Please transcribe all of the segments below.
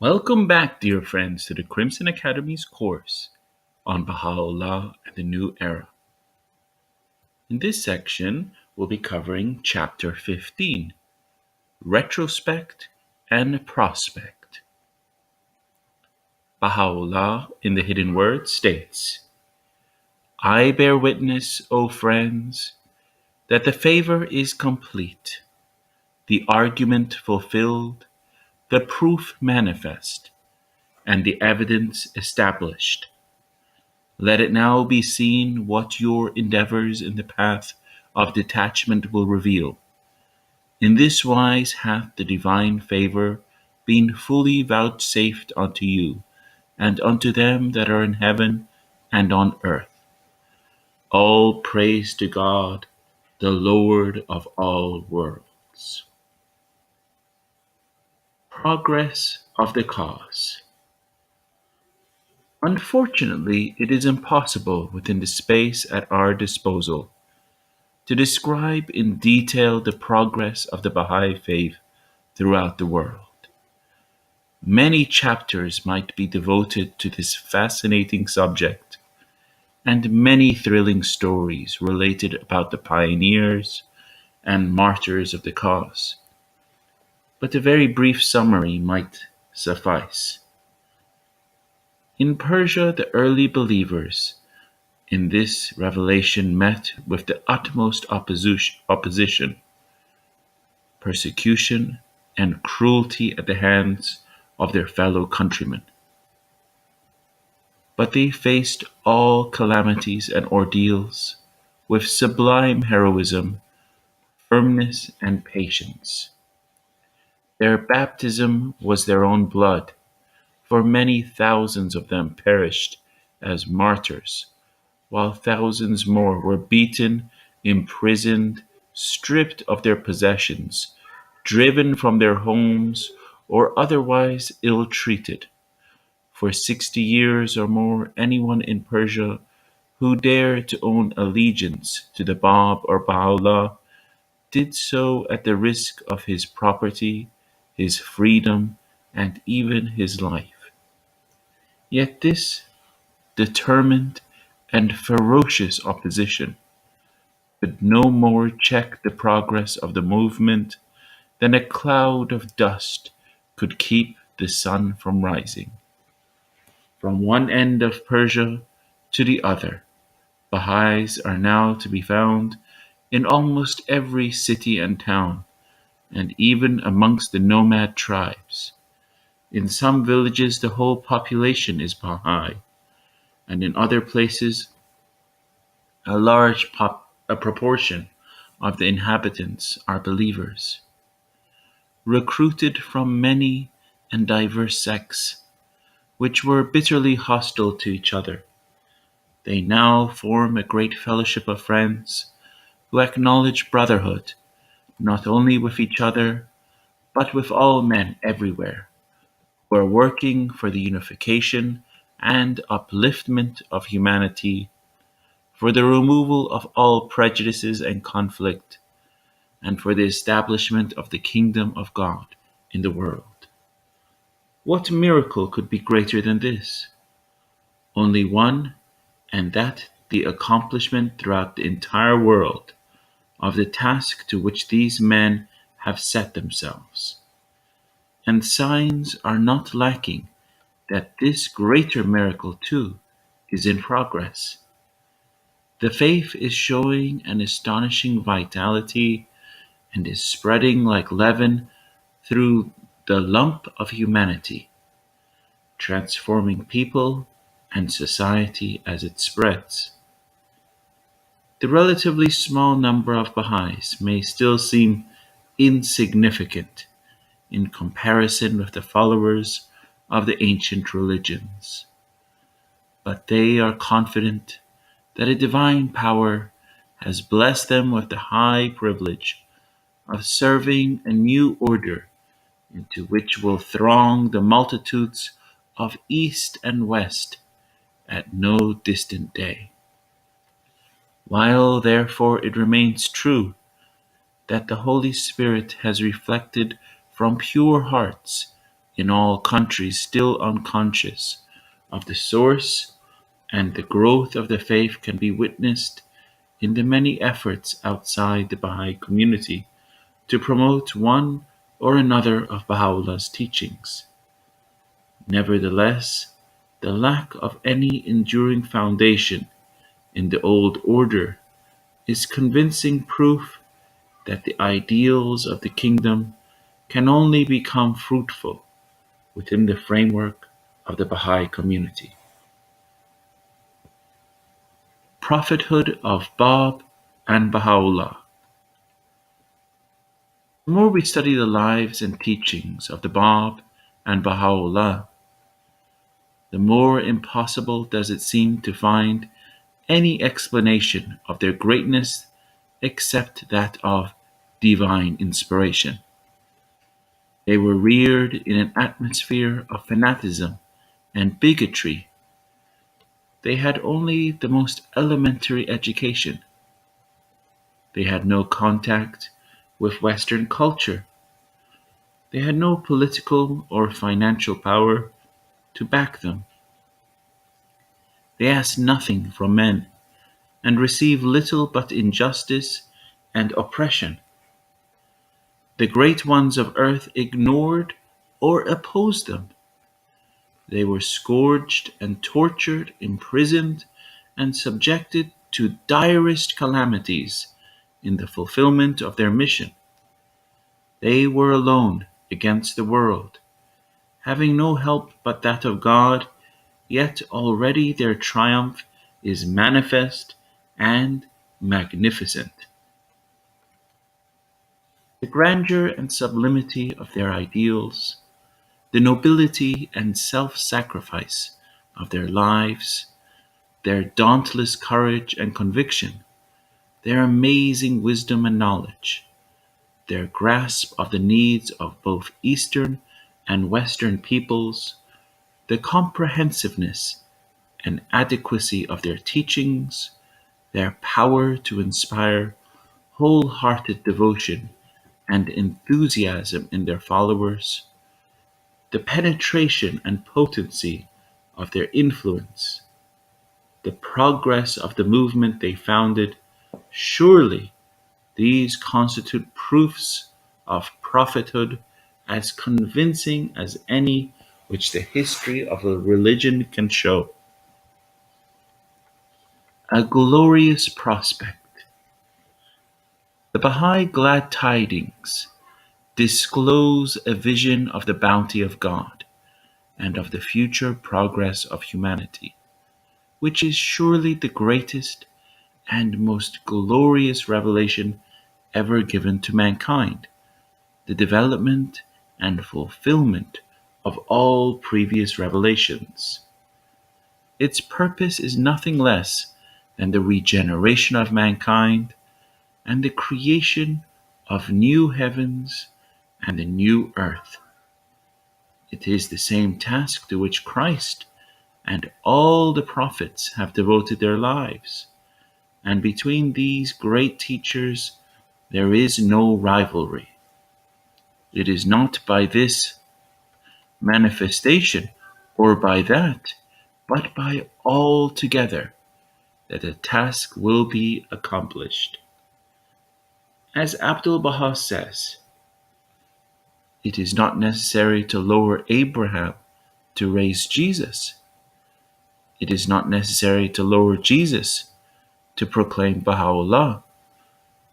Welcome back, dear friends, to the Crimson Academy's course on Bahá'u'lláh and the New Era. In this section, we'll be covering Chapter 15, Retrospect and Prospect. Bahá'u'lláh, in the Hidden Word, states, I bear witness, O friends, that the favor is complete, the argument fulfilled, the proof manifest, and the evidence established. Let it now be seen what your endeavors in the path of detachment will reveal. In this wise hath the divine favor been fully vouchsafed unto you, and unto them that are in heaven and on earth. All praise to God, the Lord of all worlds. Progress of the cause. Unfortunately, it is impossible within the space at our disposal to describe in detail the progress of the Bahá'í Faith throughout the world. Many chapters might be devoted to this fascinating subject, and many thrilling stories related about the pioneers and martyrs of the cause. But a very brief summary might suffice. In Persia, the early believers in this revelation met with the utmost opposition, persecution, and cruelty at the hands of their fellow countrymen. But they faced all calamities and ordeals with sublime heroism, firmness, and patience. Their baptism was their own blood, for many thousands of them perished as martyrs, while thousands more were beaten, imprisoned, stripped of their possessions, driven from their homes, or otherwise ill-treated. For 60 years or more, anyone in Persia who dared to own allegiance to the Bab or Baha'u'lláh did so at the risk of his property, his freedom, and even his life. Yet this determined and ferocious opposition could no more check the progress of the movement than a cloud of dust could keep the sun from rising. From one end of Persia to the other, Baha'is are now to be found in almost every city and town, and even amongst the nomad tribes. In some villages, the whole population is Baha'i, and in other places, a proportion of the inhabitants are believers. Recruited from many and diverse sects, which were bitterly hostile to each other, they now form a great fellowship of friends who acknowledge brotherhood, not only with each other, but with all men everywhere, who are working for the unification and upliftment of humanity, for the removal of all prejudices and conflict, and for the establishment of the kingdom of God in the world. What miracle could be greater than this? Only one, and that the accomplishment throughout the entire world of the task to which these men have set themselves. And signs are not lacking that this greater miracle too is in progress. The faith is showing an astonishing vitality and is spreading like leaven through the lump of humanity, transforming people and society as it spreads. The relatively small number of Baha'is may still seem insignificant in comparison with the followers of the ancient religions, but they are confident that a divine power has blessed them with the high privilege of serving a new order into which will throng the multitudes of East and West at no distant day. While therefore it remains true that the Holy Spirit has reflected from pure hearts in all countries still unconscious of the source, and the growth of the faith can be witnessed in the many efforts outside the Baha'i community to promote one or another of Baha'u'llah's teachings. Nevertheless, the lack of any enduring foundation in the old order is convincing proof that the ideals of the kingdom can only become fruitful within the framework of the Baha'i community. Prophethood of Bab and Baha'u'lláh. The more we study the lives and teachings of the Bab and Baha'u'lláh, the more impossible does it seem to find any explanation of their greatness except that of divine inspiration. They were reared in an atmosphere of fanaticism and bigotry. They had only the most elementary education. They had no contact with Western culture. They had no political or financial power to back them. They asked nothing from men and received little but injustice and oppression. The great ones of earth ignored or opposed them. They were scourged and tortured, imprisoned, and subjected to direst calamities in the fulfillment of their mission. They were alone against the world, having no help but that of God, yet already their triumph is manifest and magnificent. The grandeur and sublimity of their ideals, the nobility and self-sacrifice of their lives, their dauntless courage and conviction, their amazing wisdom and knowledge, their grasp of the needs of both Eastern and Western peoples, the comprehensiveness and adequacy of their teachings, their power to inspire wholehearted devotion and enthusiasm in their followers, the penetration and potency of their influence, the progress of the movement they founded, surely these constitute proofs of prophethood as convincing as any which the history of a religion can show. A glorious prospect. The Baha'i glad tidings disclose a vision of the bounty of God and of the future progress of humanity, which is surely the greatest and most glorious revelation ever given to mankind, the development and fulfillment of all previous revelations. Its purpose is nothing less than the regeneration of mankind and the creation of new heavens and a new earth. It is the same task to which Christ and all the prophets have devoted their lives, and between these great teachers there is no rivalry. It is not by this manifestation or by that, but by all together that the task will be accomplished. As Abdu'l-Bahá says, it is not necessary to lower Abraham to raise Jesus. It is not necessary to lower Jesus to proclaim Baha'u'lláh.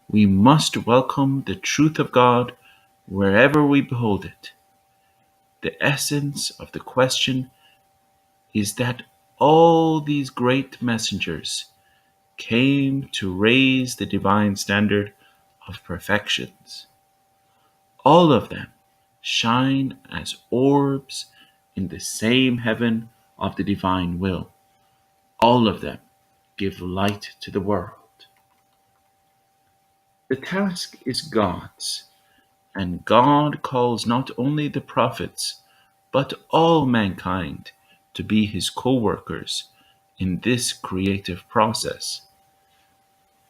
We must welcome the truth of God wherever we behold it. The essence of the question is that all these great messengers came to raise the divine standard of perfections. All of them shine as orbs in the same heaven of the divine will. All of them give light to the world. The task is God's, and God calls not only the prophets, but all mankind to be his co-workers in this creative process.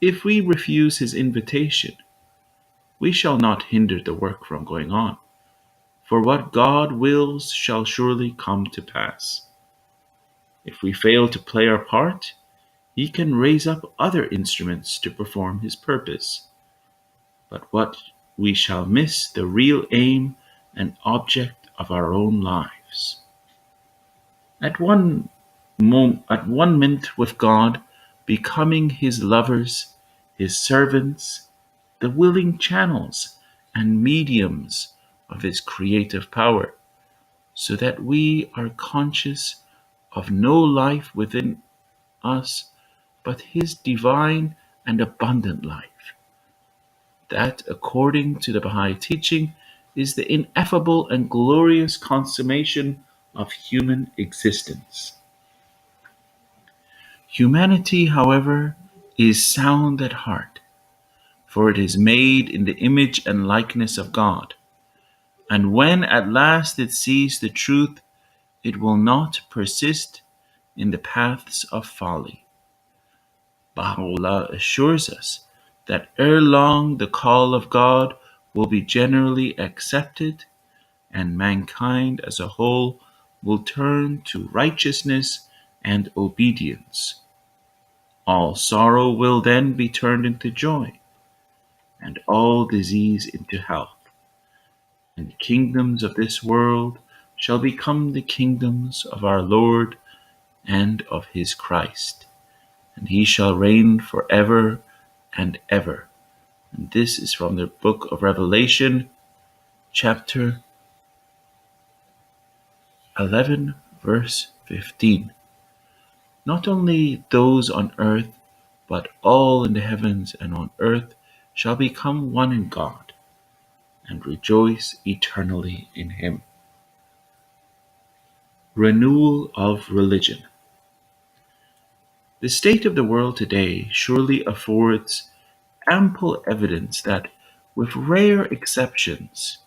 If we refuse his invitation, we shall not hinder the work from going on, For what God wills shall surely come to pass. If we fail to play our part, he can raise up other instruments to perform his purpose. But what we shall miss the real aim and object of our own lives. At one minute with God, becoming his lovers, his servants, the willing channels and mediums of his creative power, so that we are conscious of no life within us but his divine and abundant life. That, according to the Baha'i teaching, is the ineffable and glorious consummation of human existence. Humanity, however, is sound at heart, for it is made in the image and likeness of God. And when at last it sees the truth, it will not persist in the paths of folly. Bahá'u'lláh assures us that ere long the call of God will be generally accepted, and mankind as a whole will turn to righteousness and obedience. All sorrow will then be turned into joy, and all disease into health, and the kingdoms of this world shall become the kingdoms of our Lord and of his Christ, and he shall reign forever and ever. And this is from the book of Revelation, chapter 11, verse 15. Not only those on earth, but all in the heavens and on earth shall become one in God, and rejoice eternally in him. Renewal of religion. The state of the world today surely affords ample evidence that, with rare exceptions,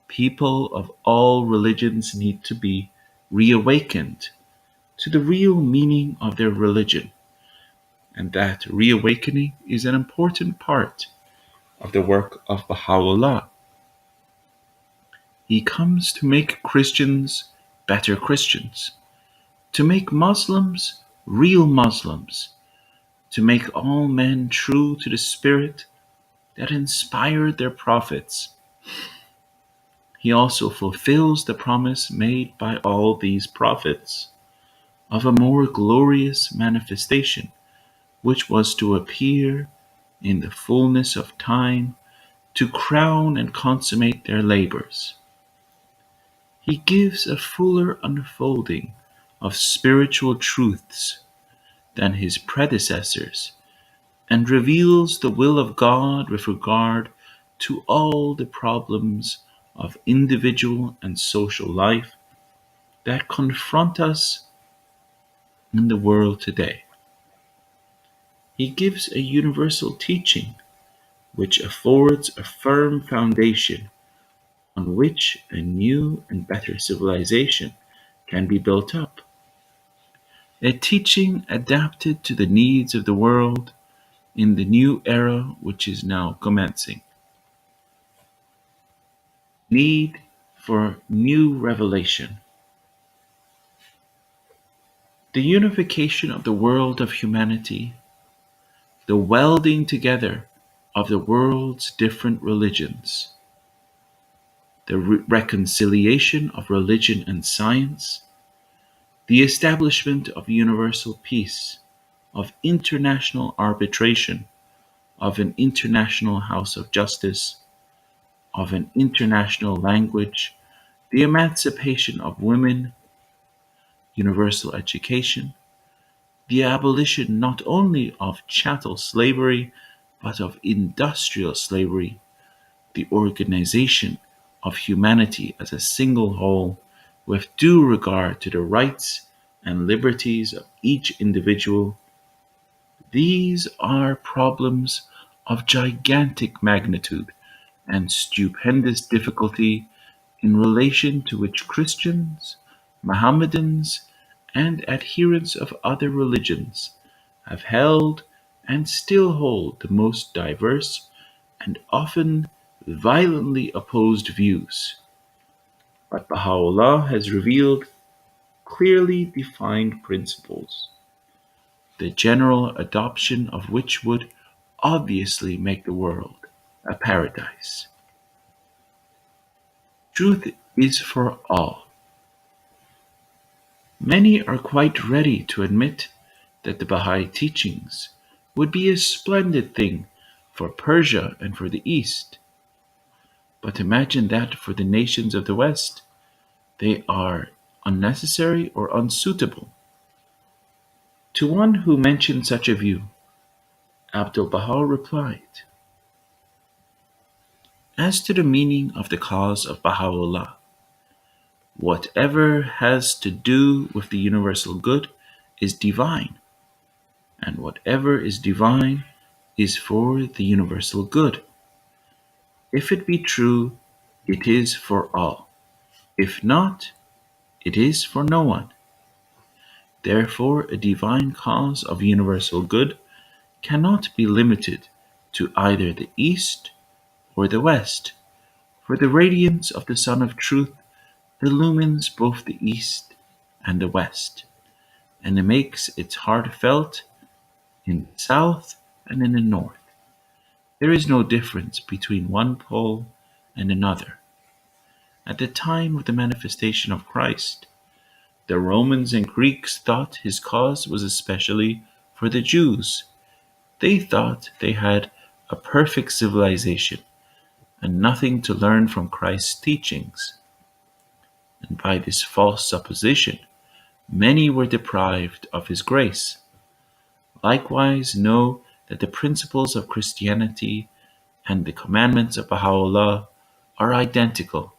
people of all religions need to be reawakened to the real meaning of their religion, and that reawakening is an important part of the work of Baha'u'lláh. He comes to make Christians better Christians, to make Muslims real Muslims, to make all men true to the spirit that inspired their prophets. He also fulfills the promise made by all these prophets of a more glorious manifestation, which was to appear in the fullness of time to crown and consummate their labors. He gives a fuller unfolding of spiritual truths than his predecessors, and reveals the will of God with regard to all the problems of individual and social life that confront us in the world today. He gives a universal teaching which affords a firm foundation on which a new and better civilization can be built up. A teaching adapted to the needs of the world in the new era which is now commencing. Need for new revelation. The unification of the world of humanity, the welding together of the world's different religions, the reconciliation of religion and science, the establishment of universal peace, of international arbitration, of an international house of justice, of an international language, the emancipation of women, universal education, the abolition not only of chattel slavery, but of industrial slavery, the organization of humanity as a single whole, with due regard to the rights and liberties of each individual. These are problems of gigantic magnitude and stupendous difficulty, in relation to which Christians, Mohammedans, and adherents of other religions have held and still hold the most diverse and often violently opposed views. But Baha'u'lláh has revealed clearly defined principles, the general adoption of which would obviously make the world a paradise. Truth is for all. Many are quite ready to admit that the Baha'i teachings would be a splendid thing for Persia and for the East. But imagine that for the nations of the West, they are unnecessary or unsuitable. To one who mentioned such a view, Abdu'l-Bahá replied, "As to the meaning of the cause of Baha'u'lláh, whatever has to do with the universal good is divine, and whatever is divine is for the universal good. If it be true, it is for all. If not, it is for no one. Therefore, a divine cause of universal good cannot be limited to either the East or the West, for the radiance of the Sun of Truth illumines both the East and the West, and it makes its heart felt in the South and in the North. There is no difference between one pole and another. At the time of the manifestation of Christ, the Romans and Greeks thought his cause was especially for the Jews. They thought they had a perfect civilization and nothing to learn from Christ's teachings. And by this false supposition, many were deprived of his grace. Likewise, know that the principles of Christianity and the commandments of Baha'u'lláh are identical,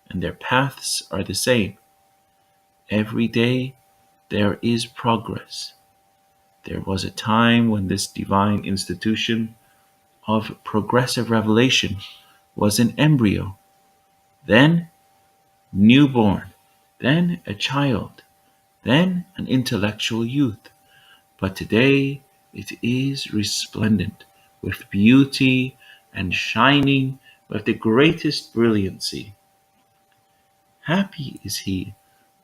and their paths are the same. Every day there is progress. There was a time when this divine institution of progressive revelation was an embryo, then newborn, then a child, then an intellectual youth. But today it is resplendent with beauty and shining with the greatest brilliancy. Happy is he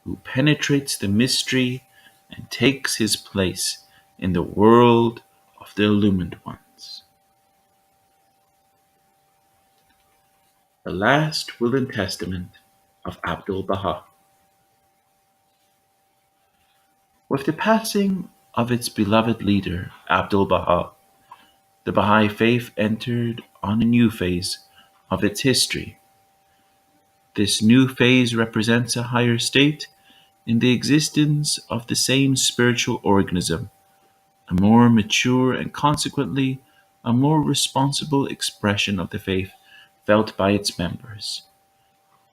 who penetrates the mystery and takes his place in the world of the illumined ones." The Last Will and Testament of Abdu'l-Bahá. With the passing of its beloved leader, Abdu'l-Bahá, the Bahá'í Faith entered on a new phase of its history. This new phase represents a higher state in the existence of the same spiritual organism, a more mature and consequently a more responsible expression of the faith felt by its members.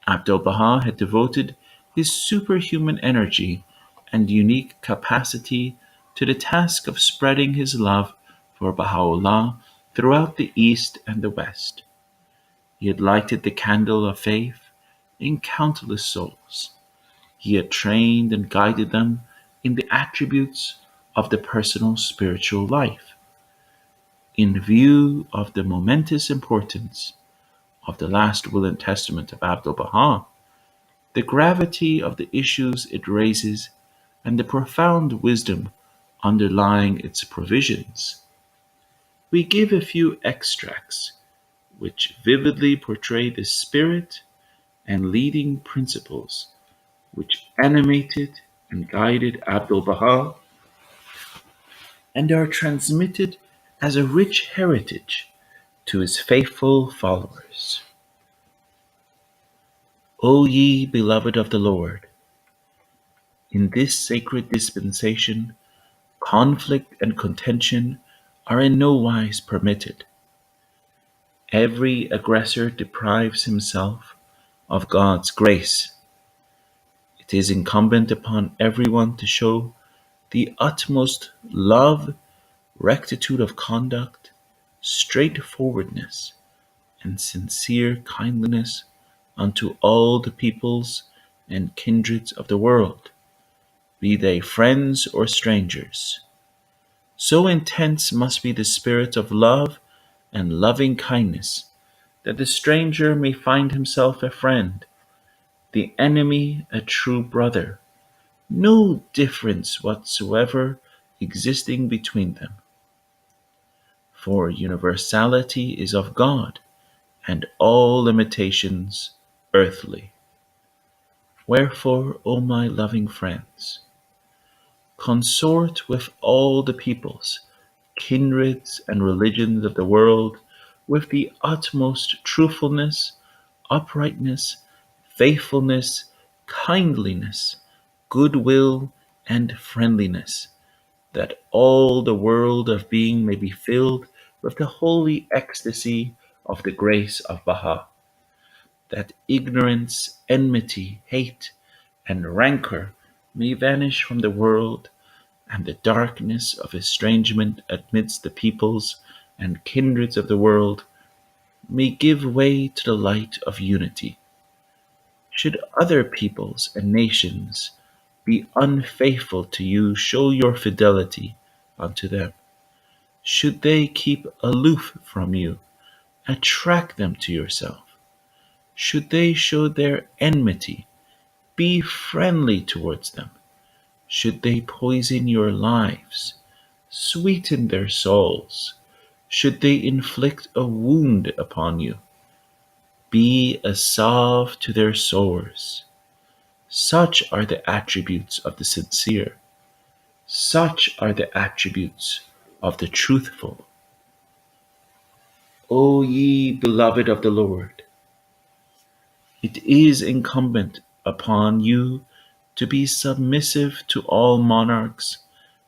Abdu'l-Bahá had devoted his superhuman energy and unique capacity to the task of spreading his love for Baha'u'lláh throughout the East and the West. He had lighted the candle of faith in countless souls. He had trained and guided them in the attributes of the personal spiritual life. In view of the momentous importance of the Last Will and Testament of Abdu'l-Bahá, the gravity of the issues it raises, and the profound wisdom underlying its provisions, we give a few extracts which vividly portray the spirit and leading principles which animated and guided Abdu'l-Bahá and are transmitted as a rich heritage to his faithful followers. O ye beloved of the Lord, in this sacred dispensation, conflict and contention are in no wise permitted. Every aggressor deprives himself of God's grace. It is incumbent upon everyone to show the utmost love, rectitude of conduct, straightforwardness, and sincere kindliness unto all the peoples and kindreds of the world, be they friends or strangers. So intense must be the spirit of love and loving kindness that the stranger may find himself a friend, the enemy a true brother, no difference whatsoever existing between them. For universality is of God, and all limitations earthly. Wherefore, O my loving friends, consort with all the peoples, kindreds, and religions of the world with the utmost truthfulness, uprightness, faithfulness, kindliness, goodwill, and friendliness, that all the world of being may be filled with the holy ecstasy of the grace of Baha, that ignorance, enmity, hate, and rancor may vanish from the world, and the darkness of estrangement amidst the peoples and kindreds of the world may give way to the light of unity. Should other peoples and nations be unfaithful to you, show your fidelity unto them. Should they keep aloof from you, attract them to yourself. Should they show their enmity, be friendly towards them. Should they poison your lives, sweeten their souls. Should they inflict a wound upon you, be a salve to their sores. Such are the attributes of the sincere. Such are the attributes of the truthful. O ye beloved of the Lord, it is incumbent upon you to be submissive to all monarchs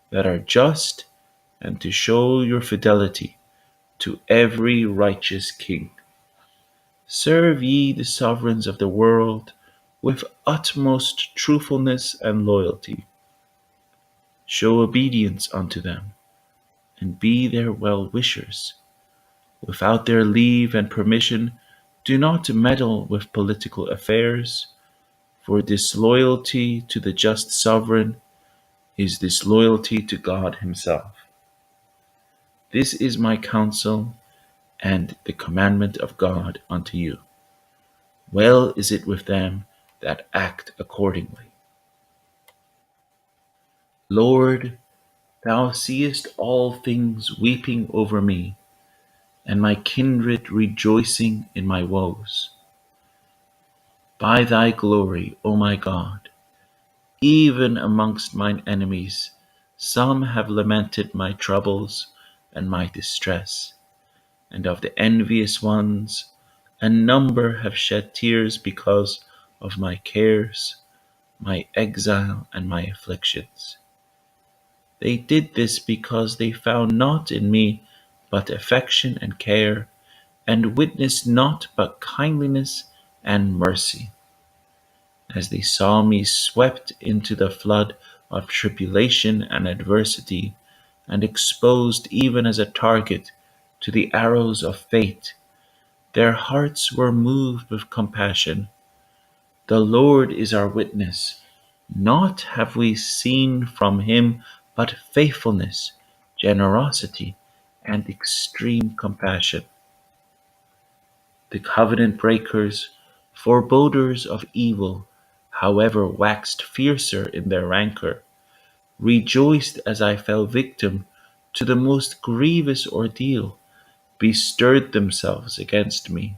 that are just, and to show your fidelity to every righteous king. Serve ye the sovereigns of the world with utmost truthfulness and loyalty. Show obedience unto them, and be their well-wishers. Without their leave and permission, do not meddle with political affairs, for disloyalty to the just sovereign is disloyalty to God himself. This is my counsel and the commandment of God unto you. Well is it with them that act accordingly. Lord, thou seest all things weeping over me, and my kindred rejoicing in my woes. By thy glory, O my God, even amongst mine enemies, some have lamented my troubles and my distress, and of the envious ones, a number have shed tears because of my cares, my exile, and my afflictions. They did this because they found not in me but affection and care, and witnessed not but kindliness and mercy. As they saw me swept into the flood of tribulation and adversity, and exposed even as a target to the arrows of fate, their hearts were moved with compassion. The Lord is our witness. Not have we seen from him but faithfulness, generosity, and extreme compassion. The covenant breakers, foreboders of evil, however waxed fiercer in their rancor, rejoiced as I fell victim to the most grievous ordeal, bestirred themselves against me,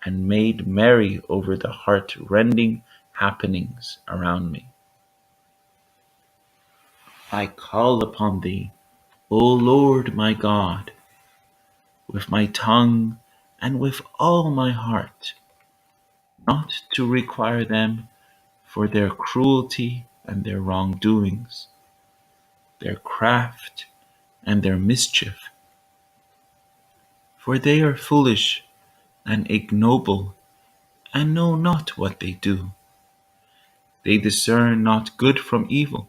and made merry over the heart-rending happenings around me. I call upon thee, O Lord my God, with my tongue and with all my heart, not to require them for their cruelty and their wrongdoings, their craft and their mischief, for they are foolish and ignoble, and know not what they do. They discern not good from evil,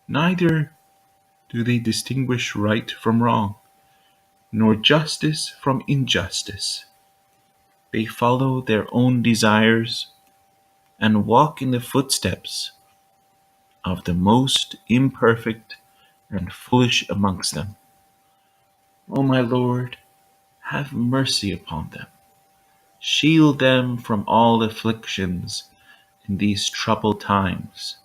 neither do they distinguish right from wrong, nor justice from injustice. They follow their own desires, and walk in the footsteps of the most imperfect and foolish amongst them. O my Lord, have mercy upon them. Shield them from all afflictions, in these troubled times,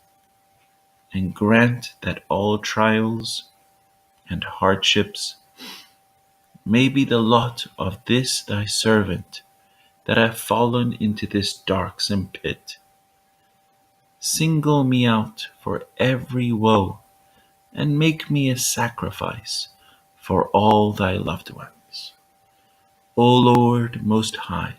and grant that all trials and hardships may be the lot of this thy servant that have fallen into this darksome pit. Single me out for every woe, and make me a sacrifice for all thy loved ones. O Lord Most High,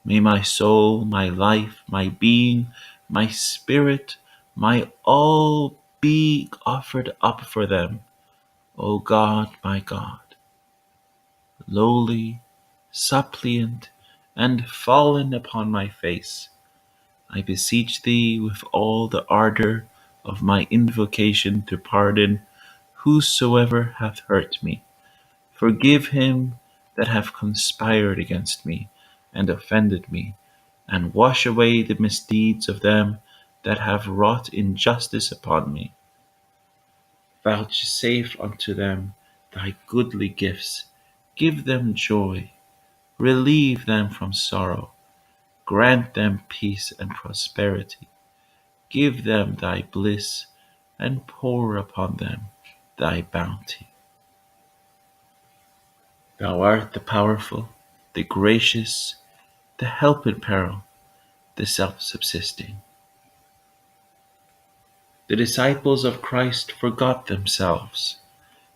may my soul, my life, my being, my spirit, my all be offered up for them, O God, my God, lowly, suppliant, and fallen upon my face. I beseech thee with all the ardor of my invocation to pardon whosoever hath hurt me. Forgive him that hath conspired against me and offended me, and wash away the misdeeds of them that have wrought injustice upon me. Vouchsafe unto them thy goodly gifts, give them joy, relieve them from sorrow, grant them peace and prosperity, give them thy bliss, and pour upon them thy bounty. Thou art the powerful, the gracious, the help in peril, the self-subsisting. The disciples of Christ forgot themselves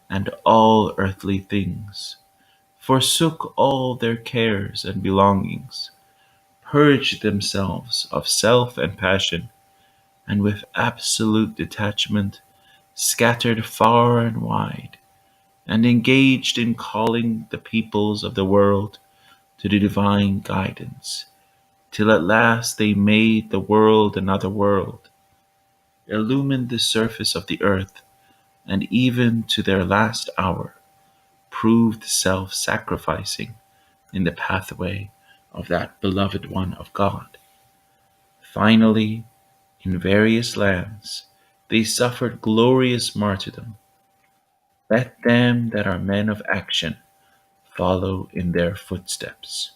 and all earthly things, forsook all their cares and belongings, purged themselves of self and passion, and with absolute detachment scattered far and wide, and engaged in calling the peoples of the world to the divine guidance, till at last they made the world another world, illumined the surface of the earth, and even to their last hour proved self-sacrificing in the pathway of that beloved one of God. Finally, in various lands, they suffered glorious martyrdom. Let them that are men of action follow in their footsteps.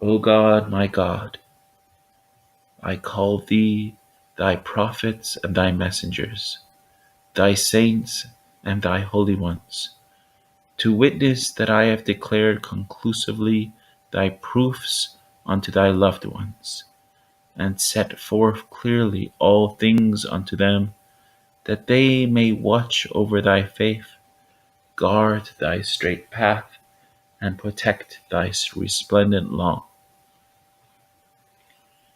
O God, my God, I call thee, thy prophets and thy messengers, thy saints and thy holy ones, to witness that I have declared conclusively thy proofs unto thy loved ones, and set forth clearly all things unto them, that they may watch over thy faith, guard thy straight path, and protect thy resplendent law.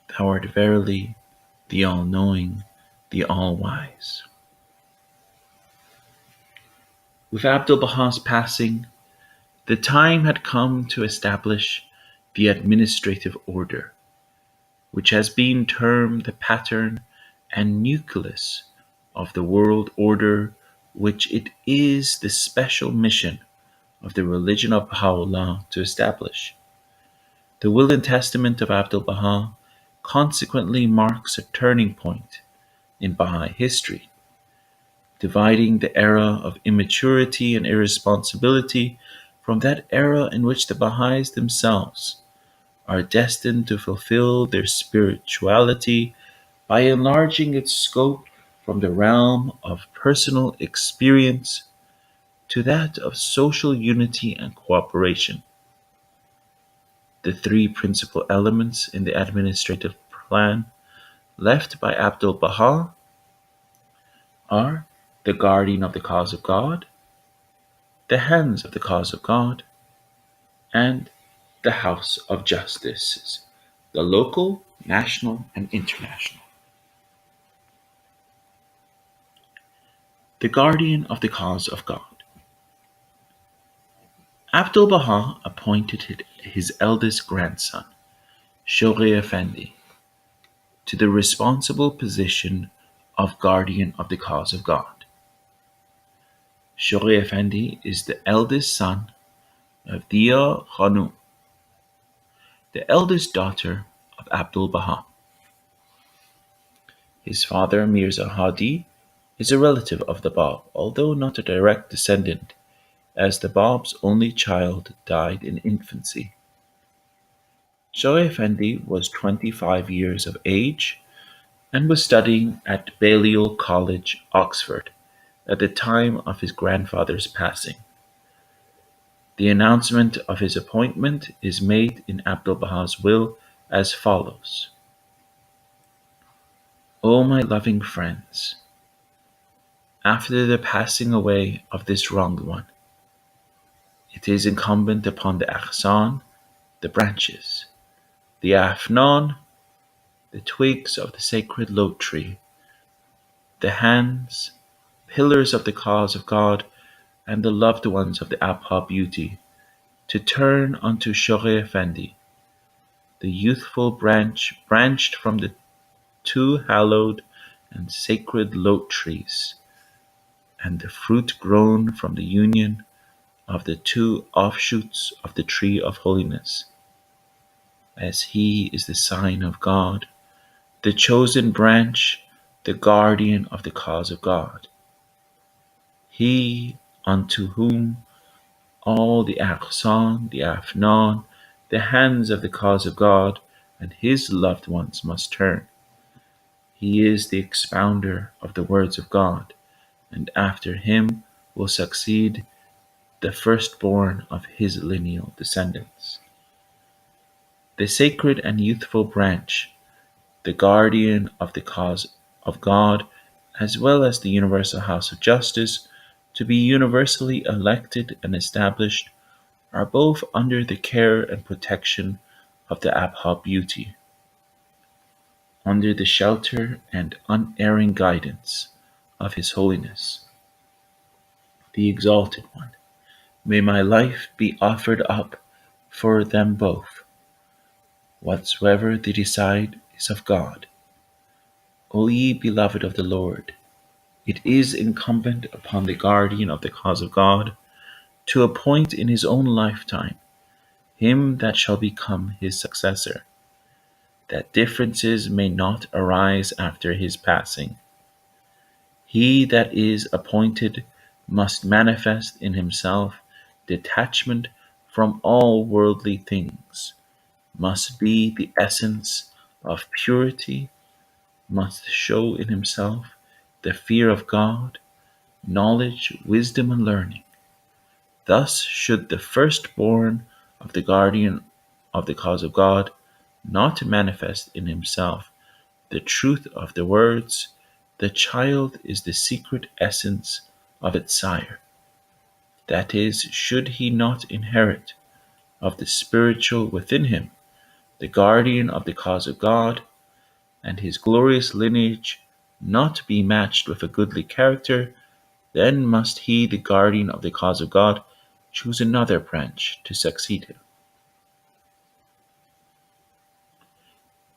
Thou art verily the all-knowing, the all-wise. With Abdu'l-Bahā's passing, the time had come to establish the administrative order, which has been termed the pattern and nucleus of the world order, which it is the special mission of the religion of Bahá'u'lláh to establish. The will and testament of Abdu'l-Bahá consequently marks a turning point in Bahá'í history, dividing the era of immaturity and irresponsibility from that era in which the Baha'is themselves are destined to fulfill their spirituality by enlarging its scope from the realm of personal experience to that of social unity and cooperation. The three principal elements in the administrative plan left by Abdu'l-Bahá are the guardian of the cause of God, the hands of the cause of God, and the house of justices, the local, national, and international. The guardian of the cause of God. Abdu'l-Bahá appointed his eldest grandson, Shoghi Effendi, to the responsible position of guardian of the cause of God. Shoghi Effendi is the eldest son of Dia Khanum, the eldest daughter of Abdu'l-Bahá. His father, Mirza Hadi, is a relative of the Bab, although not a direct descendant, as the Bab's only child died in infancy. Shoaib Effendi was 25 years of age and was studying at Balliol College, Oxford, at the time of his grandfather's passing. The announcement of his appointment is made in Abdu'l-Bahā's will as follows: O my loving friends, after the passing away of this wronged one, it is incumbent upon the Aghsan, the branches, the Afnan, the twigs of the sacred lote tree, the hands, pillars of the cause of God, and the loved ones of the Abha beauty, to turn unto Shoaib Effendi, the youthful branch branched from the two hallowed and sacred lote trees, and the fruit grown from the union of the two offshoots of the tree of holiness, as he is the sign of God, the chosen branch, the guardian of the cause of God. He unto whom all the Aghsan, the Afnan, the hands of the cause of God, and his loved ones must turn. He is the expounder of the words of God, and after him will succeed the firstborn of his lineal descendants. The sacred and youthful branch, the guardian of the cause of God, as well as the universal house of justice, to be universally elected and established, are both under the care and protection of the Abha beauty, under the shelter and unerring guidance of His Holiness, the Exalted One. May my life be offered up for them both. Whatsoever they decide is of God. O ye beloved of the Lord, it is incumbent upon the guardian of the cause of God to appoint in his own lifetime him that shall become his successor, that differences may not arise after his passing. He that is appointed must manifest in himself detachment from all worldly things, must be the essence of purity, must show in himself the fear of God, knowledge, wisdom, and learning. Thus should the firstborn of the guardian of the cause of God not manifest in himself the truth of the words, the child is the secret essence of its sire. That is, should he not inherit of the spiritual within him, the guardian of the cause of God, and his glorious lineage not be matched with a goodly character, then must he, the guardian of the cause of God, choose another branch to succeed him.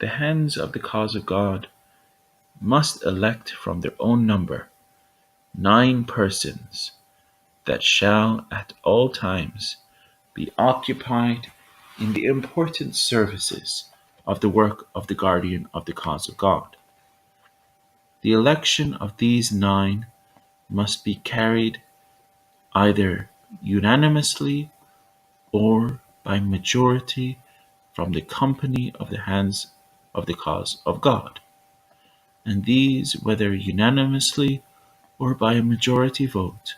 The hands of the cause of God must elect from their own number 9 persons that shall at all times be occupied in the important services of the work of the guardian of the cause of God. The election of these 9 must be carried either unanimously or by majority from the company of the hands of the cause of God, and these, whether unanimously or by a majority vote,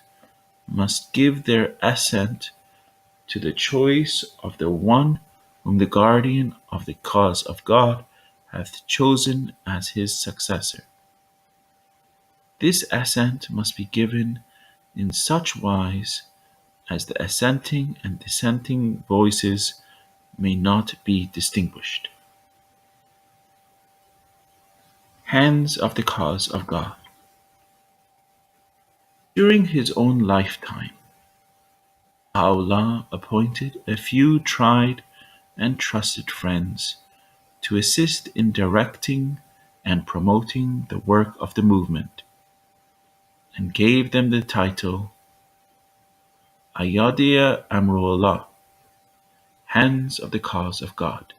must give their assent to the choice of the one whom the guardian of the cause of God hath chosen as his successor. This assent must be given in such wise as the assenting and dissenting voices may not be distinguished. Hands of the cause of God. During his own lifetime, Bahá'u'lláh appointed a few tried and trusted friends to assist in directing and promoting the work of the movement, and gave them the title Ayadiya Amrullah, Hands of the Cause of God.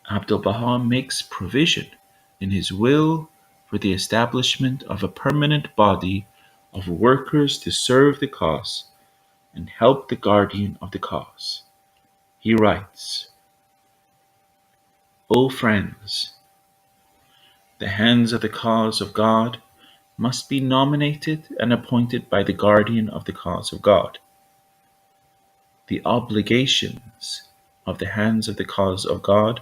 Abdu'l-Bahá makes provision in his will for the establishment of a permanent body of workers to serve the cause and help the guardian of the cause. He writes, O friends, the hands of the cause of God must be nominated and appointed by the guardian of the cause of God. The obligations of the hands of the cause of God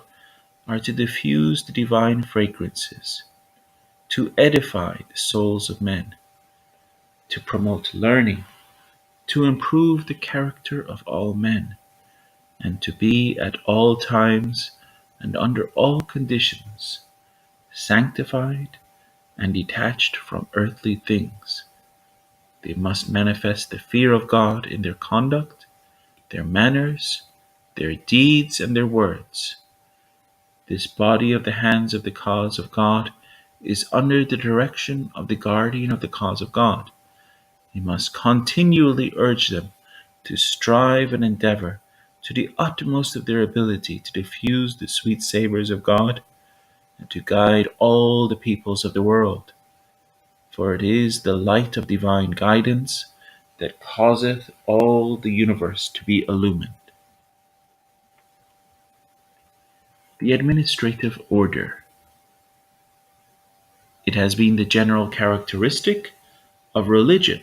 are to diffuse the divine fragrances, to edify the souls of men, to promote learning, to improve the character of all men, and to be at all times and under all conditions sanctified and detached from earthly things. They must manifest the fear of God in their conduct, their manners, their deeds, and their words. This body of the hands of the cause of God is under the direction of the guardian of the cause of God. He must continually urge them to strive and endeavor to the utmost of their ability to diffuse the sweet savors of God and to guide all the peoples of the world. For it is the light of divine guidance that causeth all the universe to be illumined. The administrative order. It has been the general characteristic of religion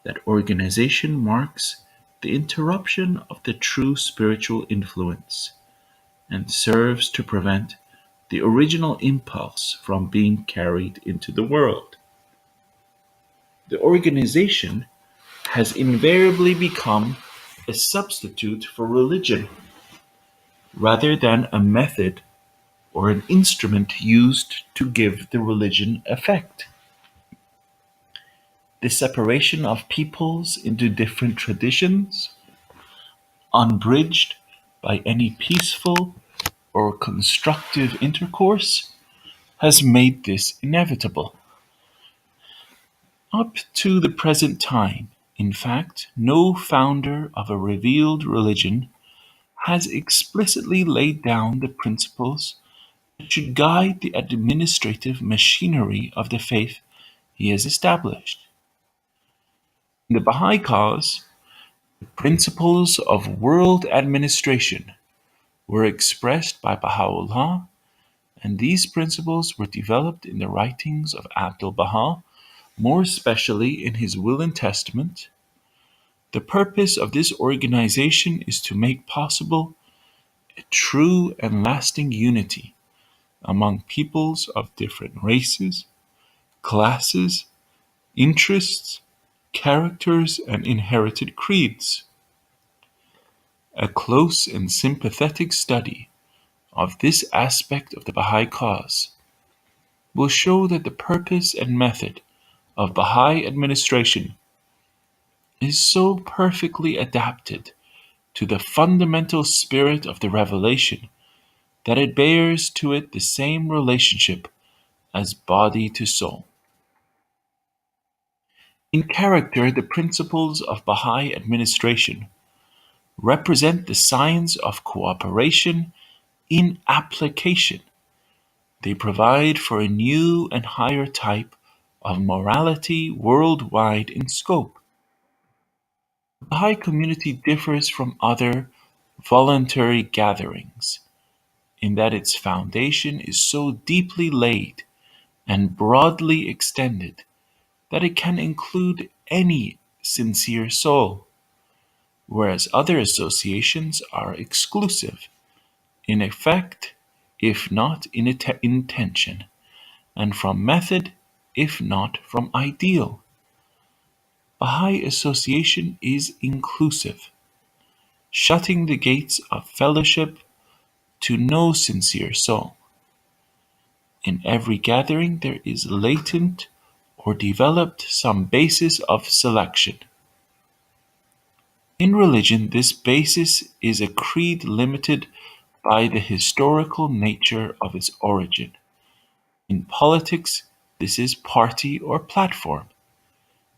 that organization marks the interruption of the true spiritual influence and serves to prevent the original impulse from being carried into the world. The organization has invariably become a substitute for religion rather than a method or an instrument used to give the religion effect. The separation of peoples into different traditions, unbridged by any peaceful or constructive intercourse, has made this inevitable. Up to the present time, in fact, no founder of a revealed religion has explicitly laid down the principles that should guide the administrative machinery of the faith he has established. In the Baha'i cause, the principles of world administration were expressed by Bahá'u'lláh, and these principles were developed in the writings of Abdu'l-Bahá, more especially in his will and testament. The purpose of this organization is to make possible a true and lasting unity among peoples of different races, classes, interests, characters, and inherited creeds. A close and sympathetic study of this aspect of the Baha'i cause will show that the purpose and method of Baha'i administration is so perfectly adapted to the fundamental spirit of the revelation that it bears to it the same relationship as body to soul. In character, the principles of Baha'i administration represent the science of cooperation in application. They provide for a new and higher type of morality worldwide in scope. The Baha'i community differs from other voluntary gatherings in that its foundation is so deeply laid and broadly extended that it can include any sincere soul, whereas other associations are exclusive in effect, if not in intention, and from method, if not from ideal. Baha'i association is inclusive, shutting the gates of fellowship to no sincere soul. In every gathering, there is latent or developed some basis of selection. In religion, this basis is a creed limited by the historical nature of its origin. In politics, this is party or platform.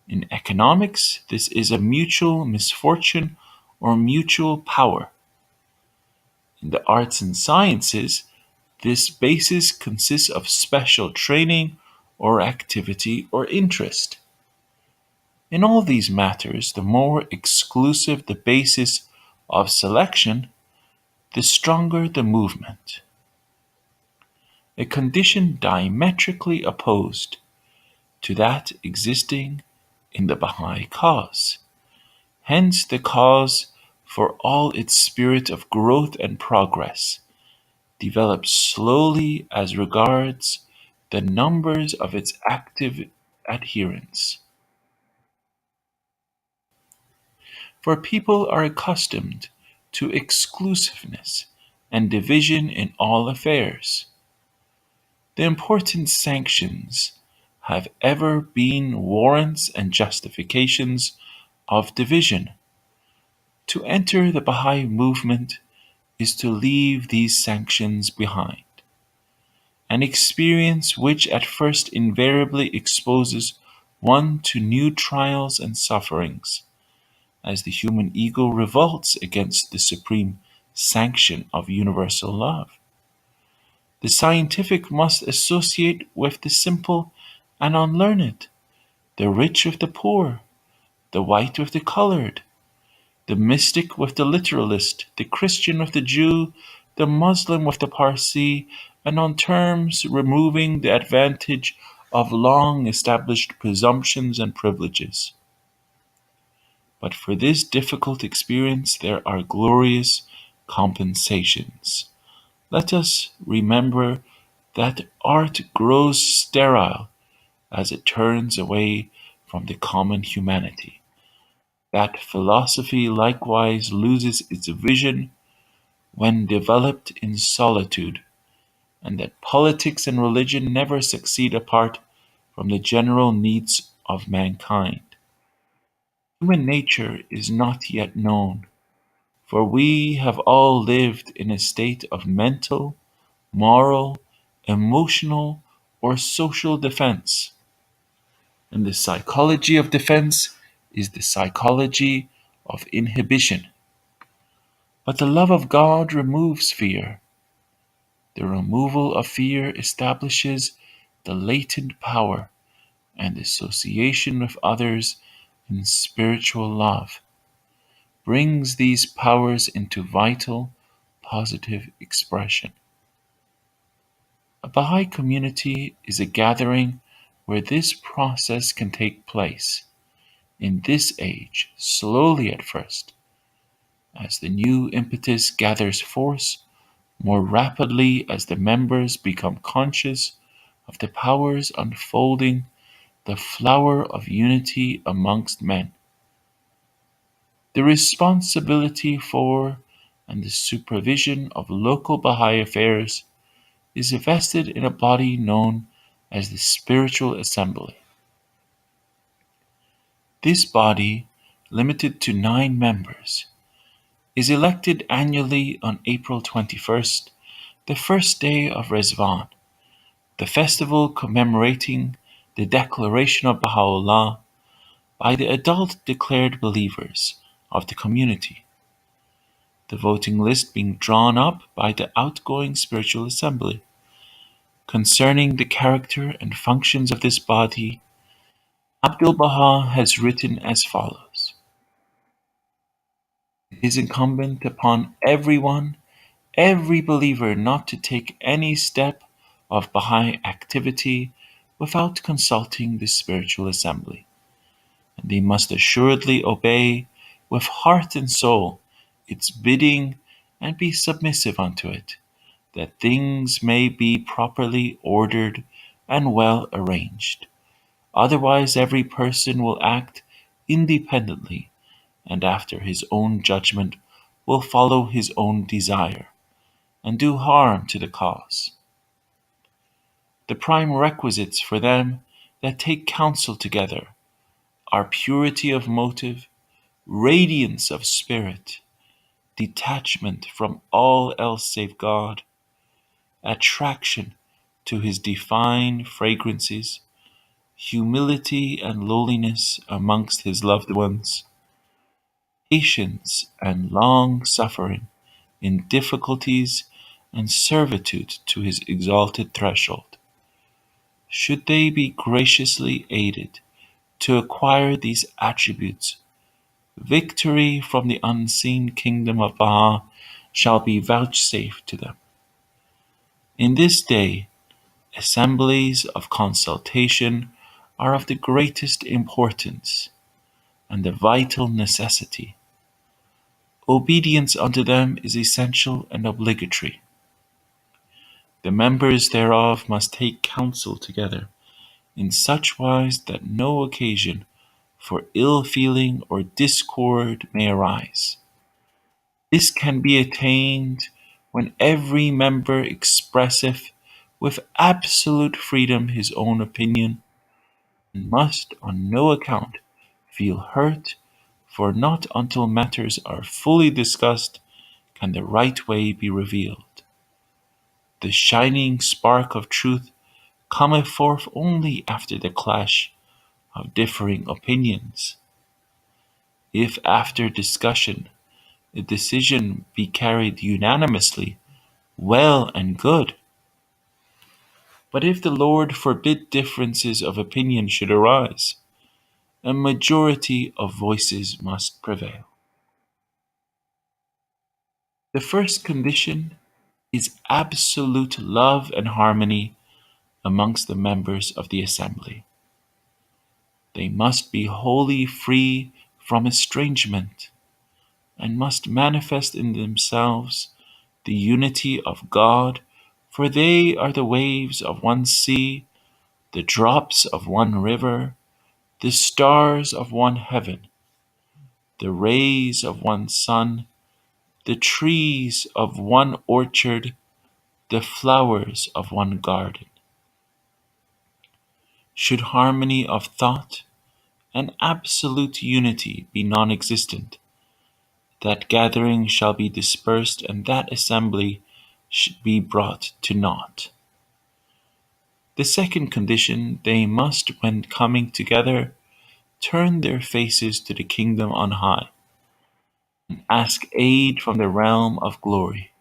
In economics, this is a mutual misfortune or mutual power. In the arts and sciences, this basis consists of special training or activity or interest. In all these matters, the more exclusive the basis of selection, the stronger the movement. a condition diametrically opposed to that existing in the Baha'i cause. Hence, the cause, for all its spirit of growth and progress, develops slowly as regards the numbers of its active adherents. For people are accustomed to exclusiveness and division in all affairs. The important sanctions have ever been warrants and justifications of division. To enter the Baha'i movement is to leave these sanctions behind, an experience which at first invariably exposes one to new trials and sufferings, as the human ego revolts against the supreme sanction of universal love. The scientific must associate with the simple and unlearned, the rich with the poor, the white with the colored, the mystic with the literalist, the Christian with the Jew, the Muslim with the Parsi, and on terms removing the advantage of long established presumptions and privileges. But for this difficult experience there are glorious compensations. Let us remember that art grows sterile as it turns away from the common humanity, that philosophy likewise loses its vision when developed in solitude, and that politics and religion never succeed apart from the general needs of mankind. Human nature is not yet known, for we have all lived in a state of mental, moral, emotional, or social defense. And the psychology of defense is the psychology of inhibition. But the love of God removes fear. The removal of fear establishes the latent power and association with others in spiritual love, brings these powers into vital, positive expression. A Baha'i community is a gathering where this process can take place, in this age, slowly at first, as the new impetus gathers force, more rapidly as the members become conscious of the powers unfolding the flower of unity amongst men. The responsibility for and the supervision of local Baha'i affairs is vested in a body known as the Spiritual Assembly. This body, limited to 9 members, is elected annually on April 21st, the first day of Rizwan, the festival commemorating the declaration of Bahá'u'lláh by the adult declared believers of the community, the voting list being drawn up by the outgoing Spiritual Assembly. Concerning the character and functions of this body, Abdu'l-Bahá has written as follows: It is incumbent upon everyone, every believer, not to take any step of Baha'i activity without consulting the Spiritual Assembly, and they must assuredly obey with heart and soul its bidding and be submissive unto it, that things may be properly ordered and well arranged. Otherwise, every person will act independently and after his own judgment will follow his own desire and do harm to the cause. The prime requisites for them that take counsel together are purity of motive, radiance of spirit, detachment from all else save God, attraction to his divine fragrances, humility and lowliness amongst his loved ones, patience and long suffering in difficulties, and servitude to his exalted threshold. Should they be graciously aided to acquire these attributes, victory from the unseen kingdom of Baha shall be vouchsafed to them. In this day, Assemblies of consultation are of the greatest importance and a vital necessity. Obedience unto them is essential and obligatory. The members thereof must take counsel together in such wise that no occasion for ill feeling or discord may arise. This can be attained when every member expresseth with absolute freedom his own opinion, and must on no account feel hurt, for not until matters are fully discussed can the right way be revealed. The shining spark of truth cometh forth only after the clash of differing opinions. If after discussion a decision be carried unanimously, well and good. But if the Lord forbid differences of opinion should arise, a majority of voices must prevail. The first condition is absolute love and harmony amongst the members of the assembly. They must be wholly free from estrangement, and must manifest in themselves the unity of God, for they are the waves of one sea, the drops of one river, the stars of one heaven, the rays of one sun, the trees of one orchard, the flowers of one garden. Should harmony of thought and absolute unity be non existent, that gathering shall be dispersed and that assembly should be brought to naught. The second condition, they must, when coming together, turn their faces to the kingdom on high, and ask aid from the realm of glory.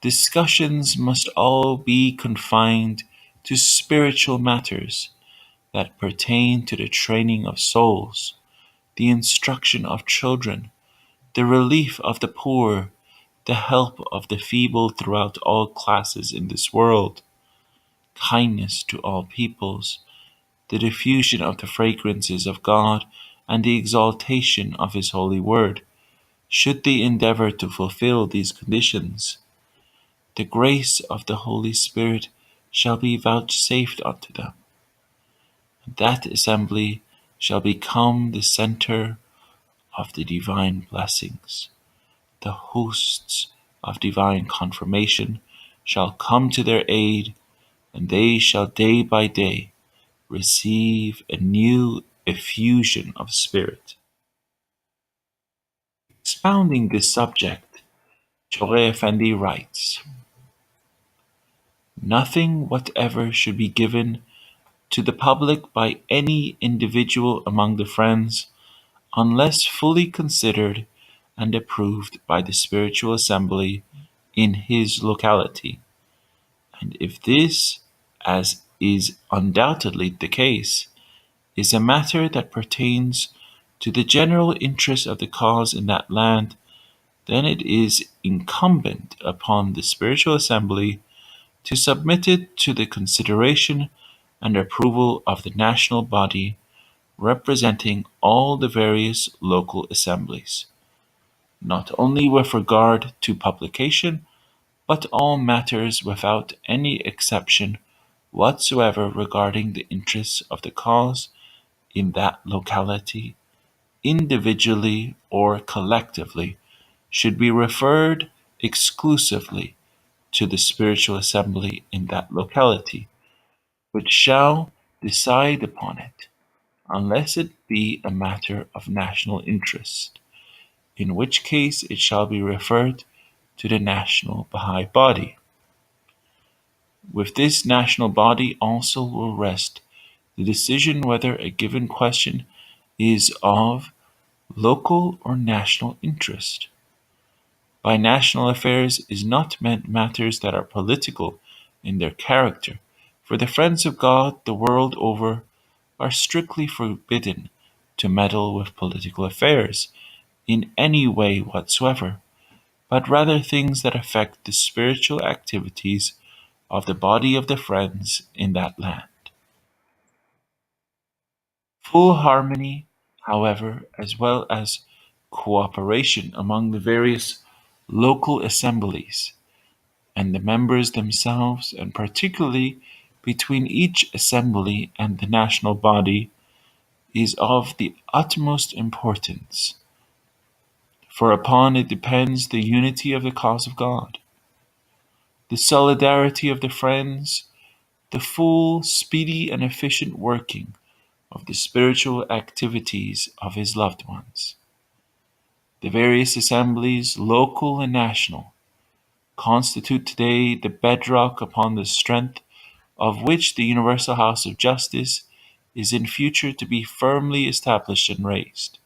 Discussions must all be confined to spiritual matters that pertain to the training of souls, the instruction of children, the relief of the poor, the help of the feeble throughout all classes in this world, kindness to all peoples, the diffusion of the fragrances of God, and the exaltation of His holy word. Should they endeavor to fulfill these conditions, the grace of the Holy Spirit shall be vouchsafed unto them. That assembly shall become the center of the divine blessings. The hosts of divine confirmation shall come to their aid, and they shall day by day receive a new effusion of spirit. Expounding this subject, Choreh Effendi writes, nothing whatever should be given to the public by any individual among the Friends unless fully considered and approved by the spiritual assembly in his locality. And if this, as is undoubtedly the case, is a matter that pertains to the general interest of the cause in that land, then it is incumbent upon the spiritual assembly to submit it to the consideration and approval of the national body representing all the various local assemblies, not only with regard to publication, but all matters without any exception whatsoever regarding the interests of the cause in that locality, individually or collectively, should be referred exclusively to the spiritual assembly in that locality, which shall decide upon it, unless it be a matter of national interest, in which case it shall be referred to the national Baha'i body. With this national body also will rest the decision whether a given question is of local or national interest. By national affairs is not meant matters that are political in their character, for the friends of God the world over are strictly forbidden to meddle with political affairs in any way whatsoever, but rather things that affect the spiritual activities of the body of the Friends in that land. Full harmony, however, as well as cooperation among the various local assemblies and the members themselves, and particularly between each assembly and the national body, is of the utmost importance, for upon it depends the unity of the cause of God, the solidarity of the Friends, the full, speedy, and efficient working of the spiritual activities of his loved ones. The various assemblies, local and national, constitute today the bedrock upon the strength of which the universal house of justice is in future to be firmly established and raised.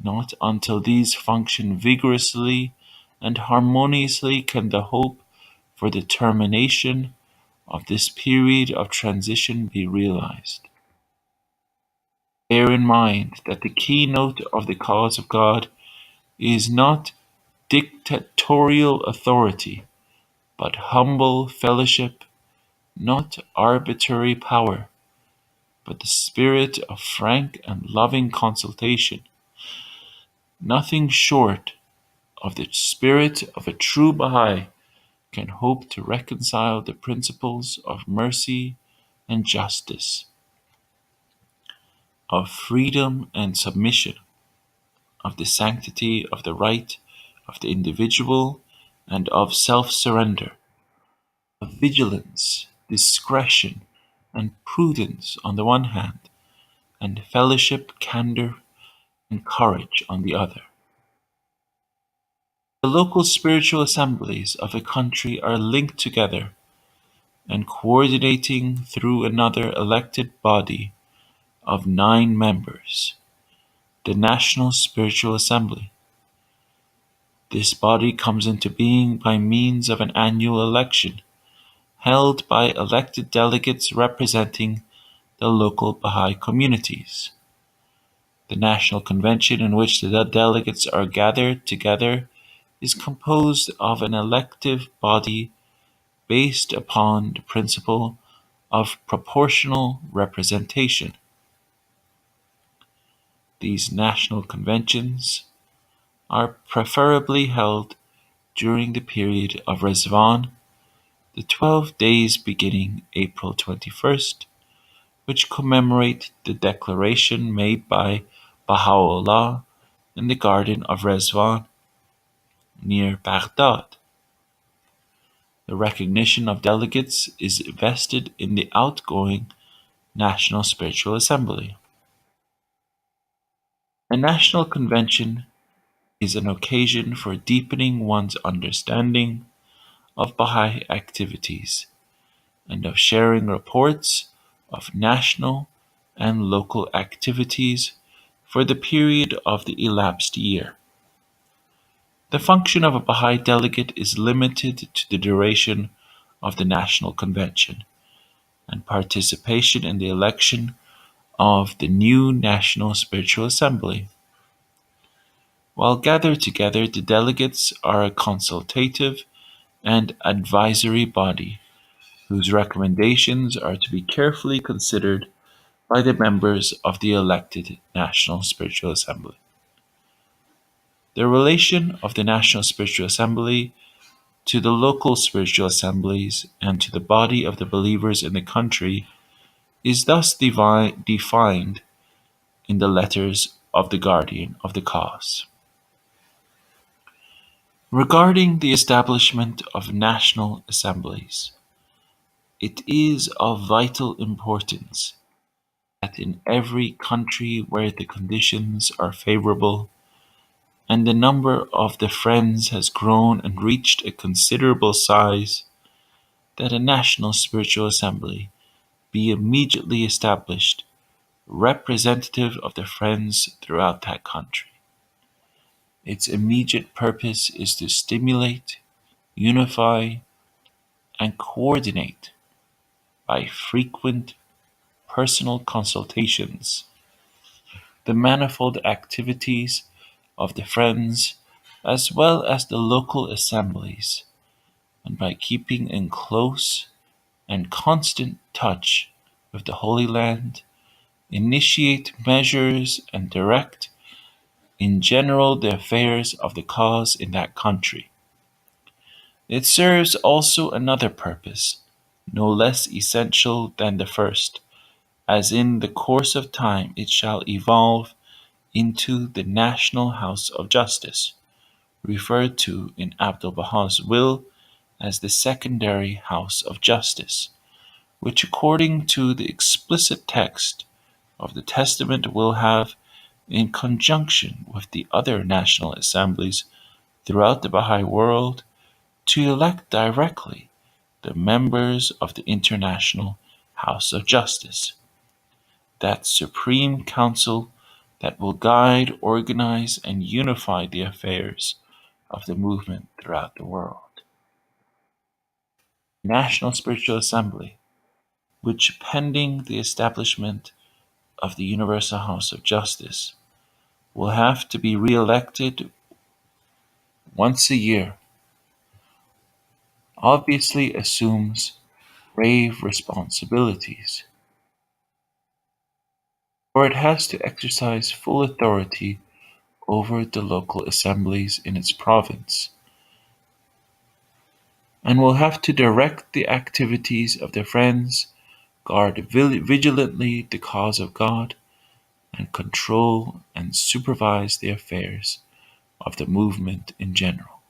Not until these function vigorously and harmoniously can the hope for the termination of this period of transition be realized. Bear in mind that the keynote of the cause of God is not dictatorial authority, but humble fellowship, not arbitrary power, but the spirit of frank and loving consultation. Nothing short of the spirit of a true Baha'i can hope to reconcile the principles of mercy and justice, of freedom and submission, of the sanctity of the right of the individual, and of self surrender, of vigilance, discretion, and prudence on the one hand, and fellowship, candor, and courage on the other. The local spiritual assemblies of a country are linked together and coordinating through another elected body of 9 members, the National Spiritual Assembly. This body comes into being by means of an annual election held by elected delegates representing the local Baha'i communities. The National Convention in which the delegates are gathered together is composed of an elective body based upon the principle of proportional representation. These national conventions are preferably held during the period of Rizwan, the 12 days beginning April 21st, which commemorate the declaration made by Bahá'u'lláh in the Garden of Rizwan near Baghdad. The recognition of delegates is vested in the outgoing National Spiritual Assembly. A national convention is an occasion for deepening one's understanding of Baha'i activities and of sharing reports of national and local activities for the period of the elapsed year. The function of a Baha'i delegate is limited to the duration of the National Convention and participation in the election of the new National Spiritual Assembly. While gathered together, the delegates are a consultative and advisory body whose recommendations are to be carefully considered by the members of the elected National Spiritual Assembly. The relation of the National Spiritual Assembly to the local spiritual assemblies and to the body of the believers in the country is thus defined in the letters of the guardian of the cause. Regarding the establishment of national assemblies, it is of vital importance that in every country where the conditions are favorable and the number of the Friends has grown and reached a considerable size, that a national spiritual assembly be immediately established, representative of the Friends throughout that country. Its immediate purpose is to stimulate, unify, and coordinate by frequent personal consultations the manifold activities of the Friends as well as the local assemblies, and by keeping in close and constant touch with the Holy Land, initiate measures and direct in general the affairs of the cause in that country. It serves also another purpose, no less essential than the first, as in the course of time it shall evolve into the National House of Justice, referred to in Abdu'l-Bahā's will as the secondary House of Justice, which according to the explicit text of the Testament will have, in conjunction with the other national assemblies throughout the Baha'i world, to elect directly the members of the International House of Justice, that supreme council that will guide, organize, and unify the affairs of the movement throughout the world. National Spiritual Assembly, which pending the establishment of the Universal House of Justice, will have to be re-elected once a year, obviously assumes grave responsibilities, for it has to exercise full authority over the local assemblies in its province, and will have to direct the activities of their friends, guard vigilantly the cause of God, and control and supervise the affairs of the movement in general.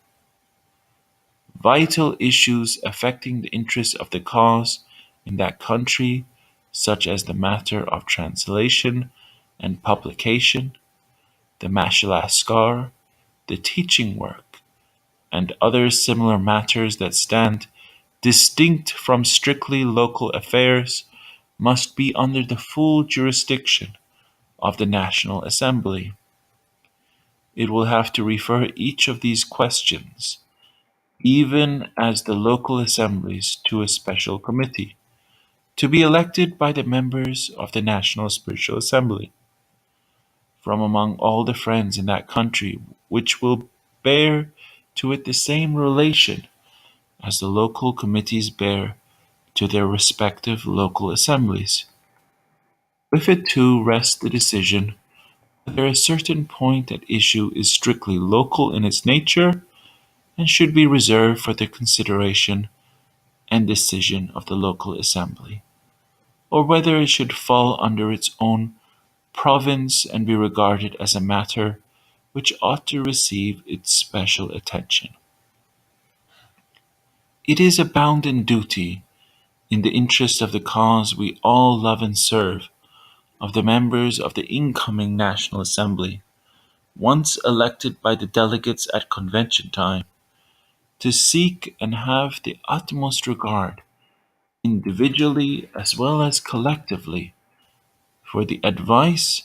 Vital issues affecting the interests of the cause in that country, such as the matter of translation and publication, the mashal-askar, the teaching work, and other similar matters that stand distinct from strictly local affairs, must be under the full jurisdiction of the National Assembly. It will have to refer each of these questions, even as the local assemblies, to a special committee, to be elected by the members of the National Spiritual Assembly, from among all the friends in that country, which will bear to it the same relation as the local committees bear to their respective local assemblies. With it too rests the decision whether a certain point at issue is strictly local in its nature and should be reserved for the consideration and decision of the local assembly, or whether it should fall under its own province and be regarded as a matter which ought to receive its special attention. It is a bounden duty, in the interest of the cause we all love and serve, of the members of the incoming National Assembly, once elected by the delegates at convention time, to seek and have the utmost regard, individually as well as collectively, for the advice,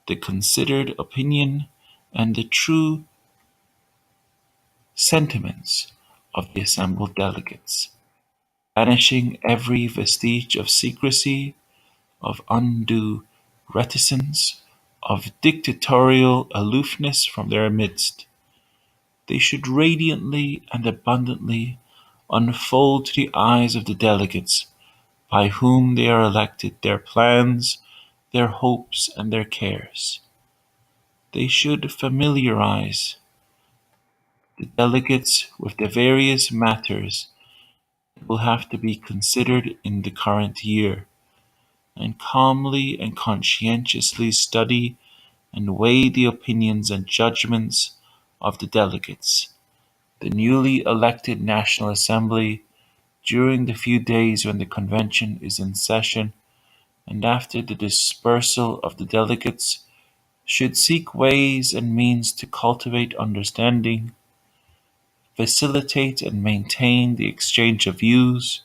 the considered opinion, and the true sentiments of the assembled delegates, banishing every vestige of secrecy, of undue reticence, of dictatorial aloofness from their midst. They should radiantly and abundantly unfold to the eyes of the delegates by whom they are elected their plans, their hopes, and their cares. They should familiarize the delegates with the various matters that will have to be considered in the current year, and calmly and conscientiously study and weigh the opinions and judgments of the delegates, the newly elected National Assembly, during the few days when the convention is in session, and after the dispersal of the delegates, should seek ways and means to cultivate understanding, facilitate and maintain the exchange of views,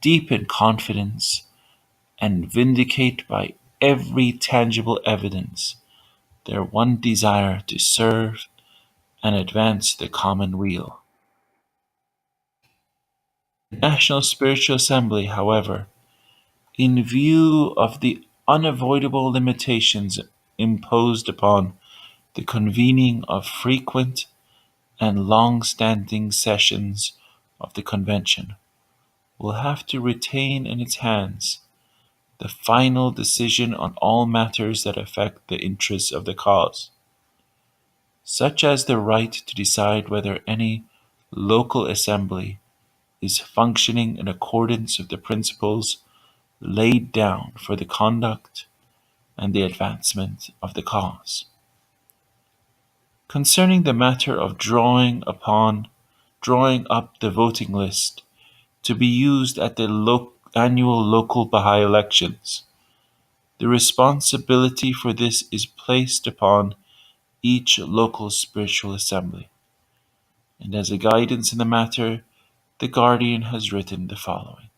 deepen confidence, and vindicate by every tangible evidence their one desire to serve and advance the common weal. The National Spiritual Assembly, however, in view of the unavoidable limitations imposed upon the convening of frequent and long-standing sessions of the convention will have to retain in its hands the final decision on all matters that affect the interests of the cause, such as the right to decide whether any local assembly is functioning in accordance with the principles laid down for the conduct and the advancement of the cause. Concerning the matter of drawing up the voting list to be used at the annual local Baha'i elections, the responsibility for this is placed upon each local spiritual assembly, and as a guidance in the matter, the Guardian has written the following.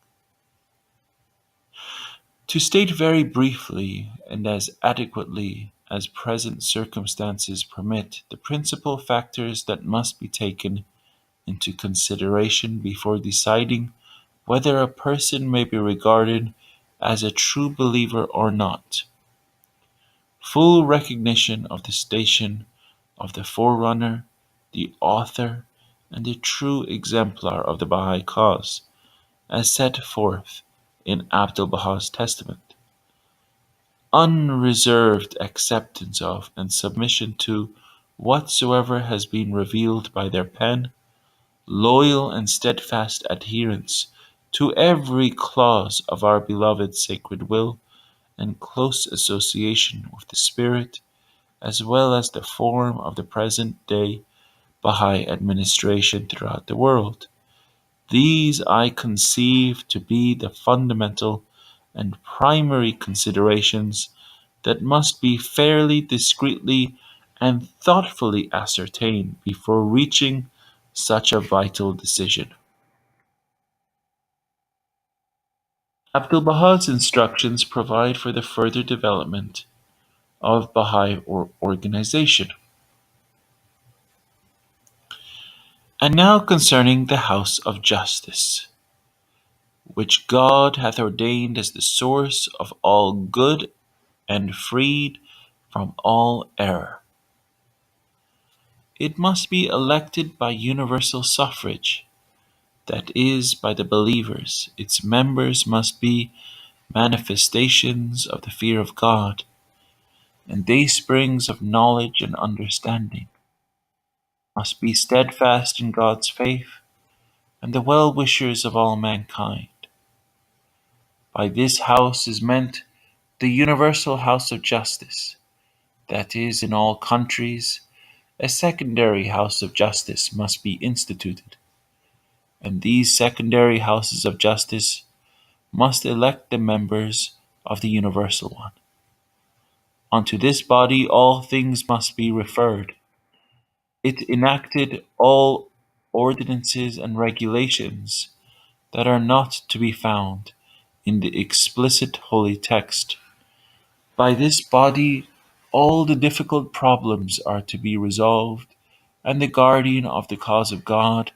To state very briefly and as adequately as present circumstances permit the principal factors that must be taken into consideration before deciding whether a person may be regarded as a true believer or not. Full recognition of the station of the forerunner, the author, and the true exemplar of the Baha'i cause, as set forth in Abdu'l-Bahā's testament. Unreserved acceptance of and submission to whatsoever has been revealed by their pen, loyal and steadfast adherence to every clause of our beloved's sacred will, and close association with the spirit, as well as the form of the present-day Baha'i administration throughout the world. These I conceive to be the fundamental and primary considerations that must be fairly, discreetly, and thoughtfully ascertained before reaching such a vital decision. Abdu'l-Bahā's instructions provide for the further development of Baha'i organization. And now concerning the house of justice, which God hath ordained as the source of all good and freed from all error. It must be elected by universal suffrage, that is, by the believers. Its members must be manifestations of the fear of God, and daysprings of knowledge and understanding, must be steadfast in God's faith, and the well-wishers of all mankind. By this house is meant the universal house of justice, that is, in all countries, a secondary house of justice must be instituted, and these secondary houses of justice must elect the members of the universal one. Unto this body all things must be referred. It enacted all ordinances and regulations that are not to be found in the explicit holy text. By this body all the difficult problems are to be resolved, and the guardian of the cause of God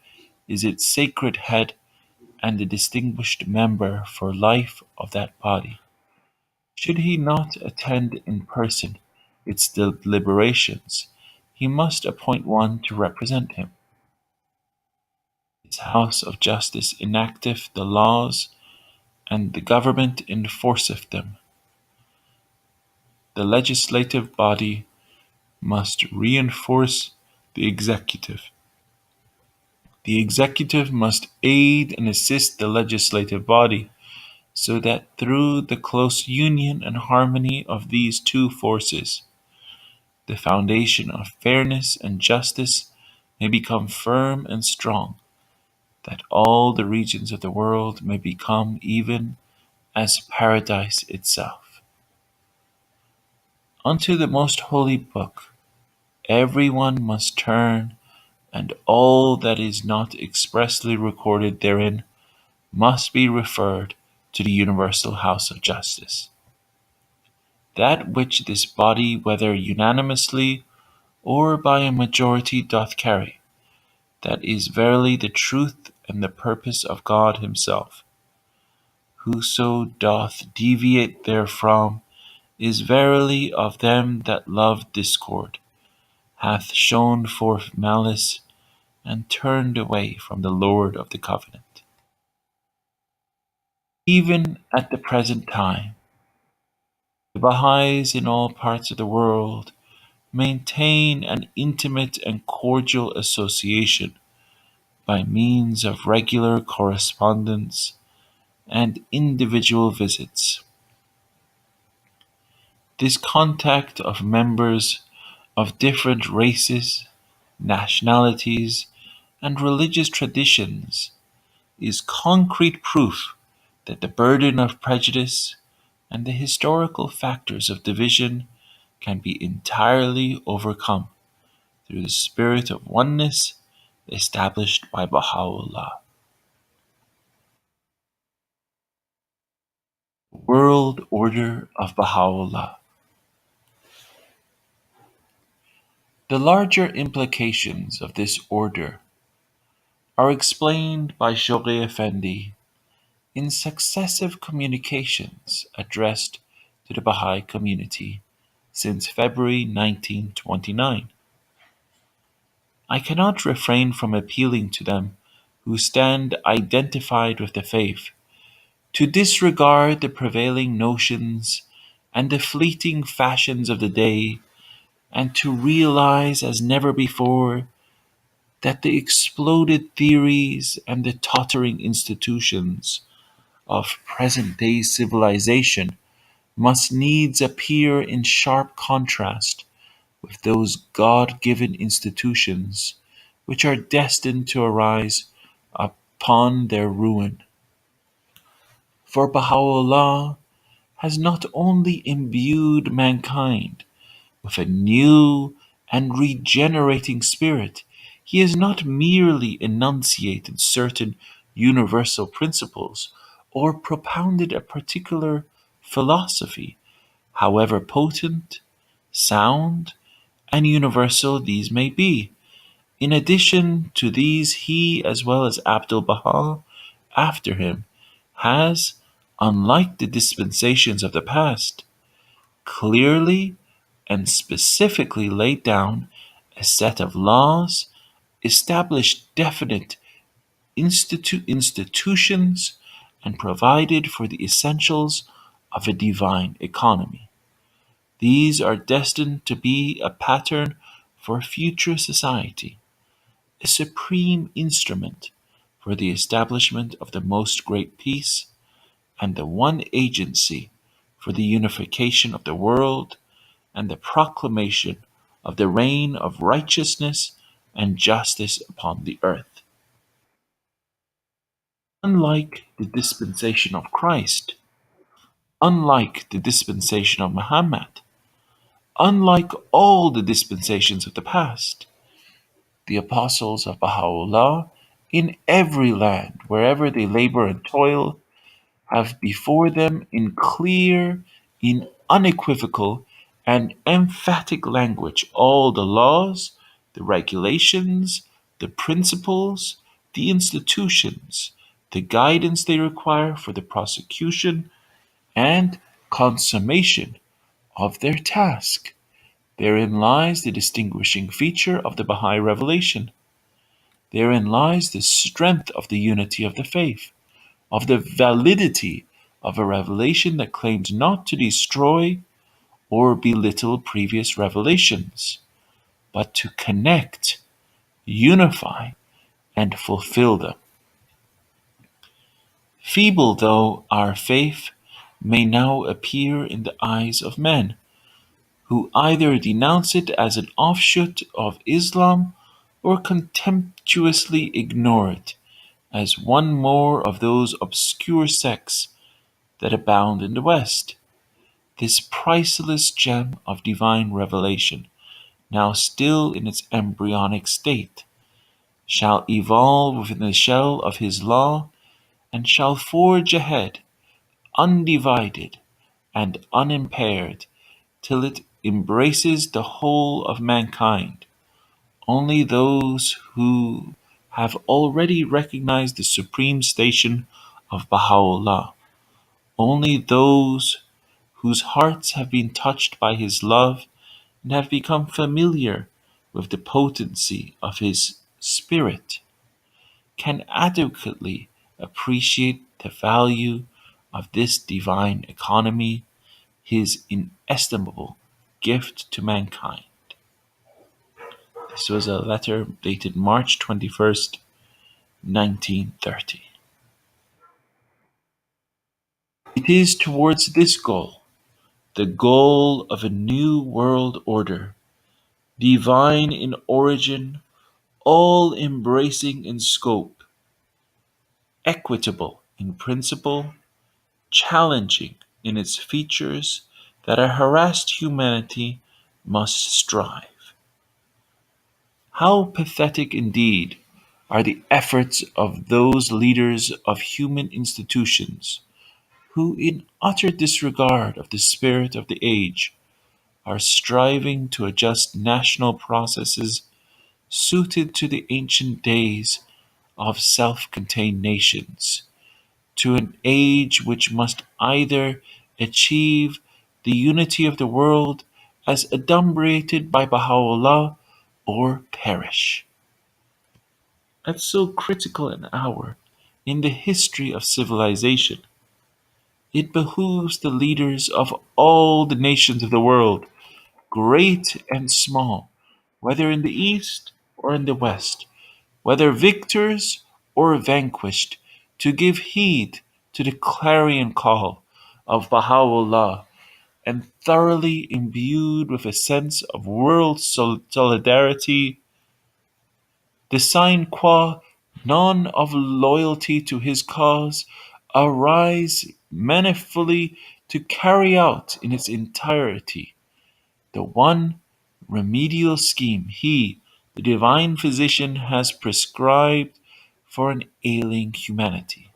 is its sacred head and the distinguished member for life of that body. Should he not attend in person its deliberations, he must appoint one to represent him. His house of justice enacteth the laws, and the government enforceth them. The legislative body must reinforce the executive. The executive must aid and assist the legislative body, so that through the close union and harmony of these two forces, the foundation of fairness and justice may become firm and strong, that all the regions of the world may become even as paradise itself. Unto the most holy book every one must turn, and all that is not expressly recorded therein must be referred to the universal house of justice. That which this body, whether unanimously or by a majority, doth carry, that is verily the truth and the purpose of God himself. Whoso doth deviate therefrom is verily of them that love discord, hath shown forth malice, and turned away from the Lord of the Covenant. Even at the present time, the Baha'is in all parts of the world maintain an intimate and cordial association by means of regular correspondence and individual visits. This contact of members of different races, nationalities, and religious traditions is concrete proof that the burden of prejudice and the historical factors of division can be entirely overcome through the spirit of oneness established by Baha'u'lláh. World Order of Baha'u'lláh. The larger implications of this order are explained by Shoghi Effendi in successive communications addressed to the Baha'i community since February 1929. I cannot refrain from appealing to them who stand identified with the faith to disregard the prevailing notions and the fleeting fashions of the day, and to realize as never before that the exploded theories and the tottering institutions of present day civilization must needs appear in sharp contrast with those God given institutions which are destined to arise upon their ruin. For Baha'u'lláh has not only imbued mankind with a new and regenerating spirit, he has not merely enunciated certain universal principles or propounded a particular philosophy, however potent, sound, and universal these may be. In addition to these, he, as well as Abdu'l-Bahá after him, has, unlike the dispensations of the past, clearly and specifically laid down a set of laws, established definite institutions, and provided for the essentials of a divine economy. These are destined to be a pattern for future society, a supreme instrument for the establishment of the most great peace, and the one agency for the unification of the world and the proclamation of the reign of righteousness and justice upon the earth. Unlike the dispensation of Christ, unlike the dispensation of Muhammad, unlike all the dispensations of the past, the apostles of Baha'u'lláh in every land, wherever they labor and toil, have before them in clear, in unequivocal, and emphatic language all the laws, the regulations, the principles, the institutions, the guidance they require for the prosecution and consummation of their task. Therein lies the distinguishing feature of the Baha'i revelation. Therein lies the strength of the unity of the faith, of the validity of a revelation that claims not to destroy or belittle previous revelations, but to connect, unify, and fulfill them. Feeble though our faith may now appear in the eyes of men, who either denounce it as an offshoot of Islam or contemptuously ignore it as one more of those obscure sects that abound in the West. This priceless gem of divine revelation, now still in its embryonic state, shall evolve within the shell of his law and shall forge ahead, undivided and unimpaired, till it embraces the whole of mankind. Only those who have already recognized the supreme station of Baha'u'lláh, only those whose hearts have been touched by his love and have become familiar with the potency of his spirit can adequately appreciate the value of this divine economy, his inestimable gift to mankind. This was a letter dated March 21st, 1930. It is towards this goal, the goal of a new world order, divine in origin, all embracing in scope, equitable in principle, challenging in its features, that a harassed humanity must strive. How pathetic indeed are the efforts of those leaders of human institutions who, in utter disregard of the spirit of the age, are striving to adjust national processes suited to the ancient days of self contained nations, to an age which must either achieve the unity of the world as adumbrated by Bahá'u'lláh or perish. At so critical an hour in the history of civilization, it behooves the leaders of all the nations of the world, great and small, whether in the East or in the West, whether victors or vanquished, to give heed to the clarion call of Baha'u'lláh, and thoroughly imbued with a sense of world solidarity, the sine qua non of loyalty to his cause, arise manifestly to carry out in its entirety the one remedial scheme he, the divine physician, has prescribed for an ailing humanity.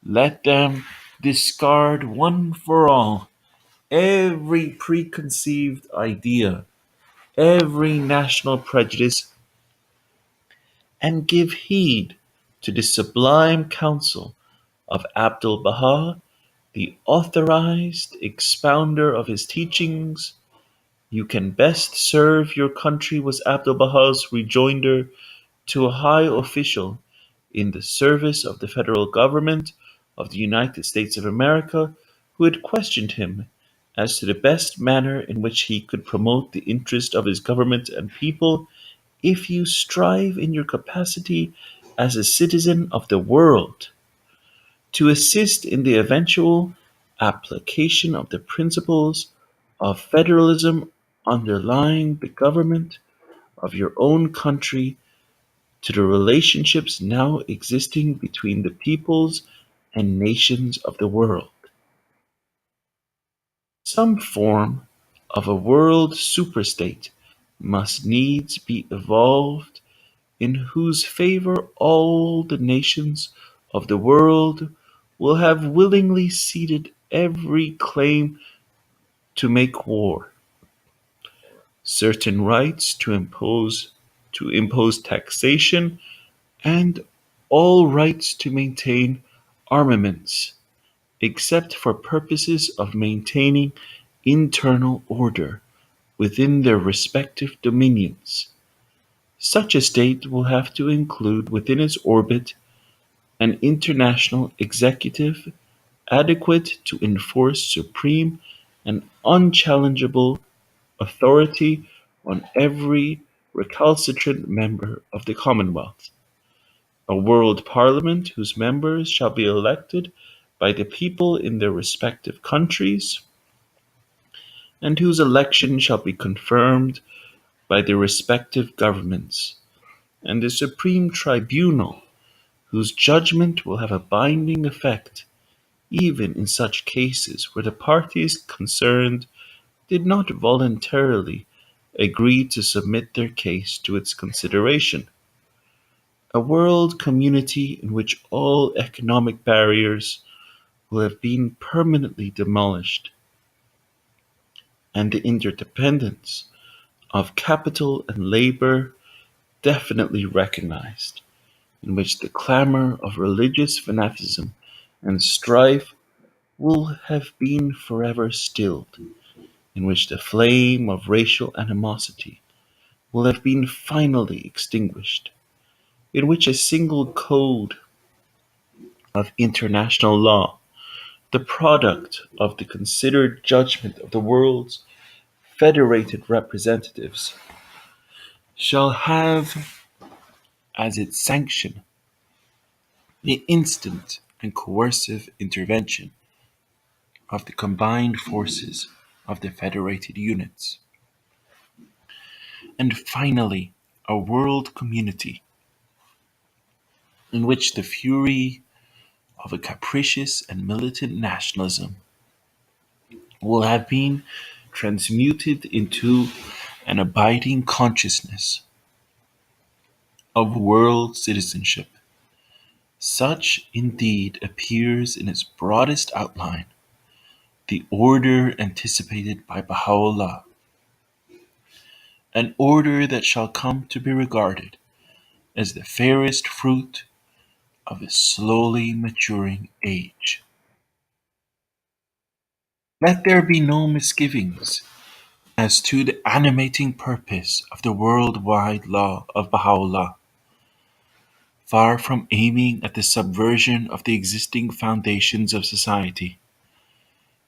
Let them discard one for all every preconceived idea, every national prejudice, and give heed to the sublime counsel of Abdu'l-Bahá, the authorized expounder of his teachings. You can best serve your country, was Abdu'l-Bahā's rejoinder to a high official in the service of the federal government of the United States of America, who had questioned him as to the best manner in which he could promote the interest of his government and people. If you strive in your capacity as a citizen of the world to assist in the eventual application of the principles of federalism underlying the government of your own country to the relationships now existing between the peoples and nations of the world, some form of a world superstate must needs be evolved, in whose favor all the nations of the world will have willingly ceded every claim to make war, certain rights to impose taxation, and all rights to maintain armaments, except for purposes of maintaining internal order within their respective dominions. Such a state will have to include within its orbit an international executive adequate to enforce supreme and unchallengeable authority on every recalcitrant member of the Commonwealth, a world parliament whose members shall be elected by the people in their respective countries, and whose election shall be confirmed by the respective governments, and a supreme tribunal whose judgment will have a binding effect even in such cases where the parties concerned did not voluntarily agree to submit their case to its consideration. A world community in which all economic barriers will have been permanently demolished, and the interdependence of capital and labor definitely recognized, in which the clamor of religious fanaticism and strife will have been forever stilled, in which the flame of racial animosity will have been finally extinguished, in which a single code of international law, the product of the considered judgment of the world's federated representatives, shall have as its sanction the instant and coercive intervention of the combined forces of the federated units. And finally, a world community in which the fury of a capricious and militant nationalism will have been transmuted into an abiding consciousness of world citizenship. Such indeed appears in its broadest outline the order anticipated by Baha'u'lláh, an order that shall come to be regarded as the fairest fruit of a slowly maturing age. Let there be no misgivings as to the animating purpose of the worldwide law of Baha'u'lláh. Far from aiming at the subversion of the existing foundations of society,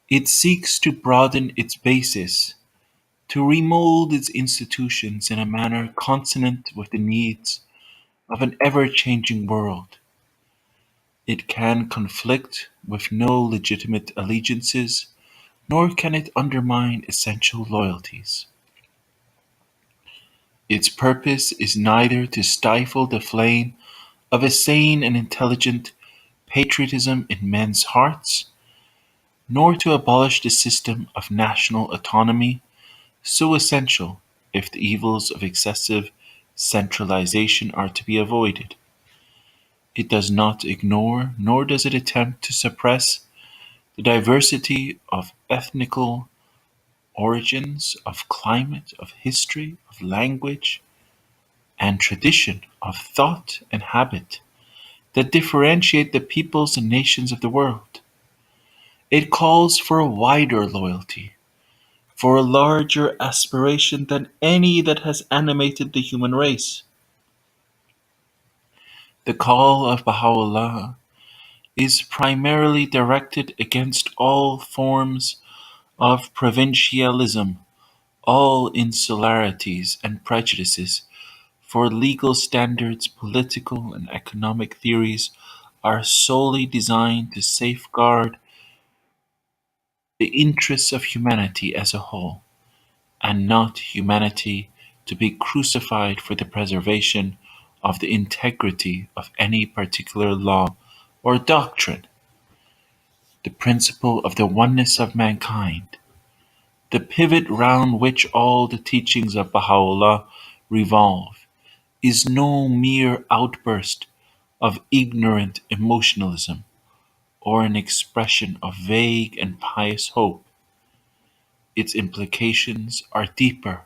it seeks to broaden its basis, to remold its institutions in a manner consonant with the needs of an ever changing world. It can conflict with no legitimate allegiances, nor can it undermine essential loyalties. Its purpose is neither to stifle the flame of a sane and intelligent patriotism in men's hearts, nor to abolish the system of national autonomy, so essential if the evils of excessive centralization are to be avoided. It does not ignore, nor does it attempt to suppress, the diversity of ethnical origins, of climate, of history, of language and tradition, of thought and habit that differentiate the peoples and nations of the world. It calls for a wider loyalty, for a larger aspiration than any that has animated the human race. The call of Baha'u'lláh is primarily directed against all forms of provincialism, all insularities and prejudices, for legal standards, political and economic theories are solely designed to safeguard the interests of humanity as a whole, and not humanity to be crucified for the preservation of the integrity of any particular law or doctrine. The principle of the oneness of mankind, the pivot round which all the teachings of Baha'u'lláh revolve, is no mere outburst of ignorant emotionalism or an expression of vague and pious hope. Its implications are deeper,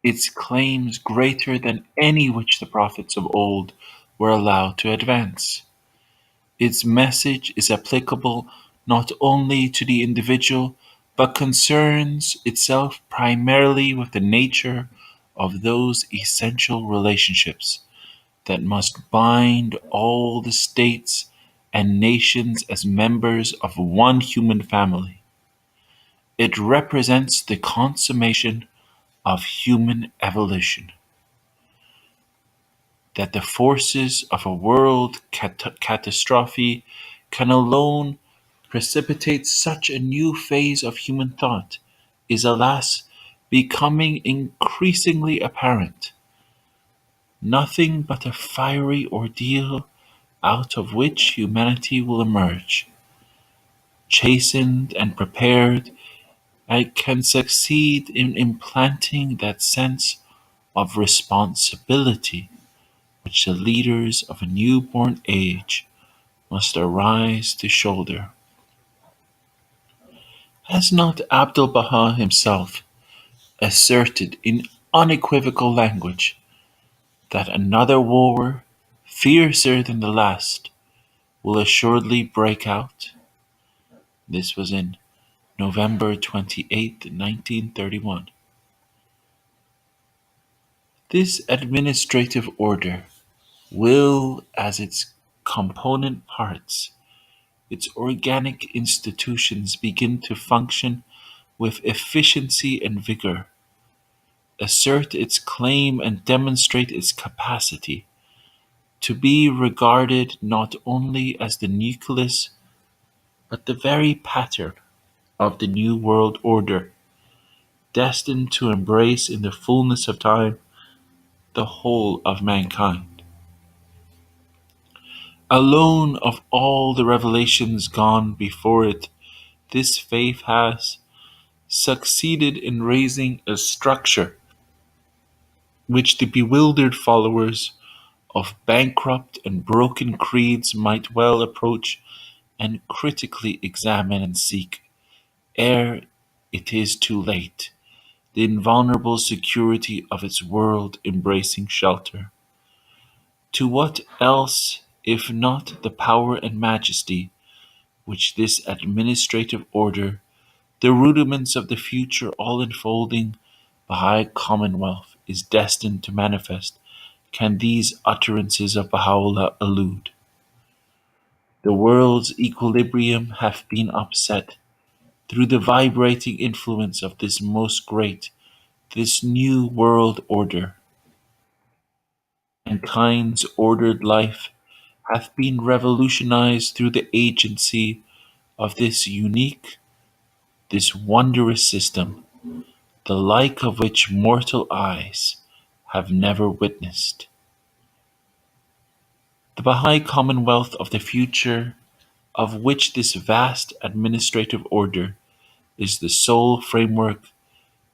its claims greater than any which the prophets of old were allowed to advance. Its message is applicable not only to the individual, but concerns itself primarily with the nature of those essential relationships that must bind all the states and nations as members of one human family. It represents the consummation of human evolution, that the forces of a world catastrophe can alone precipitate such a new phase of human thought is, alas, becoming increasingly apparent. Nothing but a fiery ordeal out of which humanity will emerge, chastened and prepared, and can succeed in implanting that sense of responsibility which the leaders of a newborn age must arise to shoulder. Has not Abdu'l-Bahá himself asserted in unequivocal language that another war, fiercer than the last, will assuredly break out? This was in November 28, 1931. This administrative order will, as its component parts, its organic institutions begin to function with efficiency and vigor, assert its claim and demonstrate its capacity to be regarded not only as the nucleus but the very pattern of the new world order, destined to embrace in the fullness of time the whole of mankind. Alone of all the revelations gone before it, this faith has succeeded in raising a structure which the bewildered followers of bankrupt and broken creeds might well approach and critically examine and seek, ere it is too late, the invulnerable security of its world embracing shelter. To what else, if not the power and majesty which this administrative order, the rudiments of the future all enfolding Baha'i Commonwealth, is destined to manifest, can these utterances of Baha'u'lláh allude? The world's equilibrium hath been upset through the vibrating influence of this most great, this new world order. Mankind's ordered life hath been revolutionized through the agency of this unique, this wondrous system, the like of which mortal eyes have never witnessed. The Baha'i Commonwealth of the future, of which this vast administrative order is the sole framework,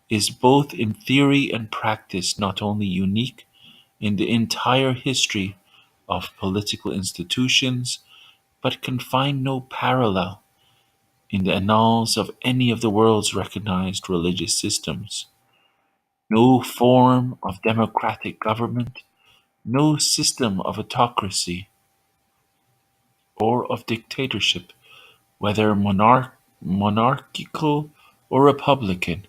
is both in theory and practice not only unique in the entire history of political institutions, but can find no parallel in the annals of any of the world's recognized religious systems. No form of democratic government, no system of autocracy or of dictatorship, whether monarchical or republican,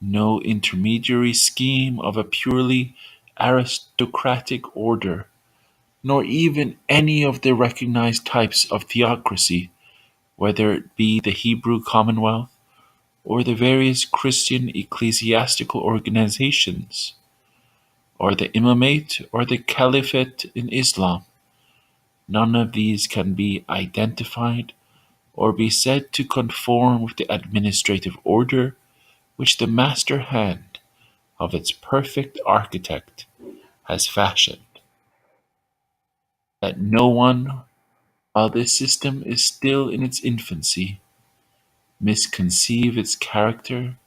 no intermediary scheme of a purely aristocratic order, nor even any of the recognized types of theocracy, whether it be the Hebrew Commonwealth or the various Christian ecclesiastical organizations, or the imamate or the caliphate in Islam. None of these can be identified or be said to conform with the administrative order which the master hand of its perfect architect has fashioned. That no one, while this system is still in its infancy, misconceive its character,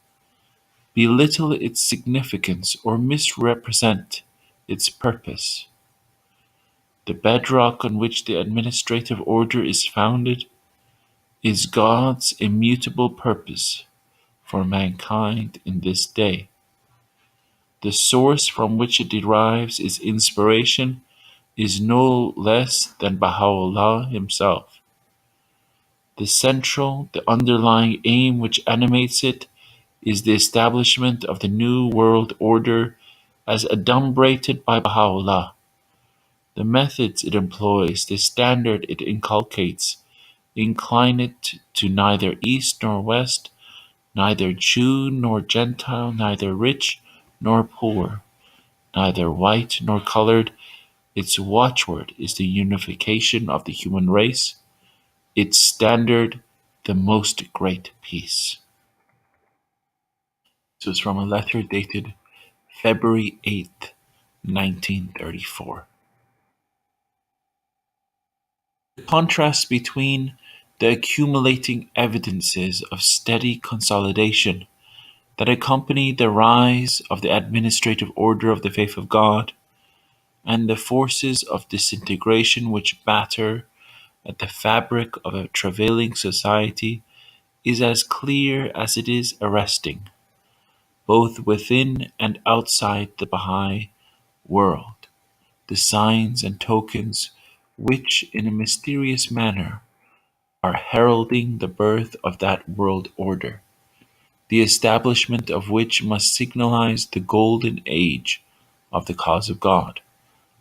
belittle its significance, or misrepresent its purpose. The bedrock on which the administrative order is founded is God's immutable purpose for mankind in this day. The source from which it derives its inspiration is no less than Baha'u'lláh himself. The central, the underlying aim which animates it is the establishment of the new world order as adumbrated by Baha'u'lláh. The methods it employs, the standard it inculcates, incline it to neither east nor west, neither Jew nor Gentile, neither rich nor poor, neither white nor colored. Its watchword is the unification of the human race, its standard, the most great peace. This was from a letter dated February 8th, 1934. The contrast between the accumulating evidences of steady consolidation that accompany the rise of the administrative order of the faith of God and the forces of disintegration which batter at the fabric of a travailing society is as clear as it is arresting, both within and outside the Baha'i world. The signs and tokens which, in a mysterious manner, are heralding the birth of that world order, the establishment of which must signalize the golden age of the cause of God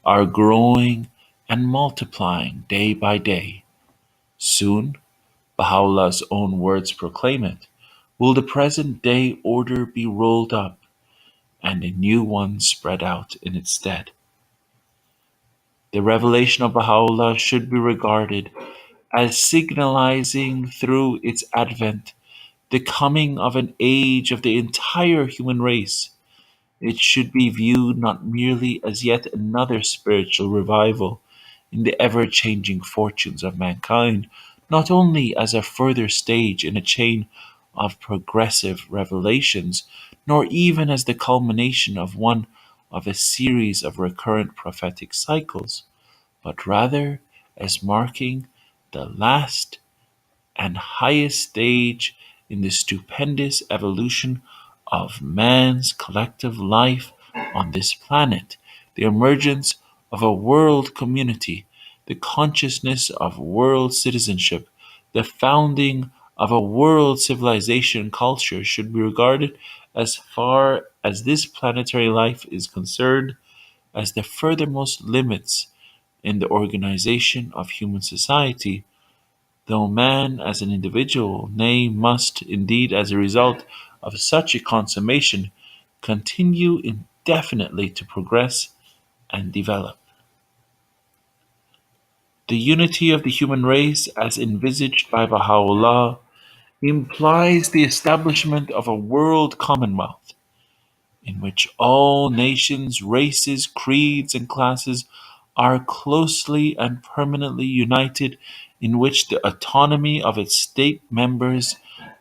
are growing and multiplying day by day. Soon, Baha'u'llah's own words proclaim it, will the present day order be rolled up and a new one spread out in its stead. The revelation of Baha'u'lláh should be regarded as signalizing through its advent the coming of an age of the entire human race. It should be viewed not merely as yet another spiritual revival in the ever changing fortunes of mankind, not only as a further stage in a chain of progressive revelations, nor even as the culmination of one of a series of recurrent prophetic cycles, but rather as marking the last and highest stage in the stupendous evolution of man's collective life on this planet, the emergence of a world community, the consciousness of world citizenship, the founding of a world civilization culture should be regarded, as far as this planetary life is concerned, as the furthermost limits in the organization of human society, though man as an individual, nay, must indeed, as a result of such a consummation, continue indefinitely to progress and develop. The unity of the human race, as envisaged by Baha'u'lláh, implies the establishment of a world commonwealth in which all nations, races, creeds, and classes are closely and permanently united, in which the autonomy of its state members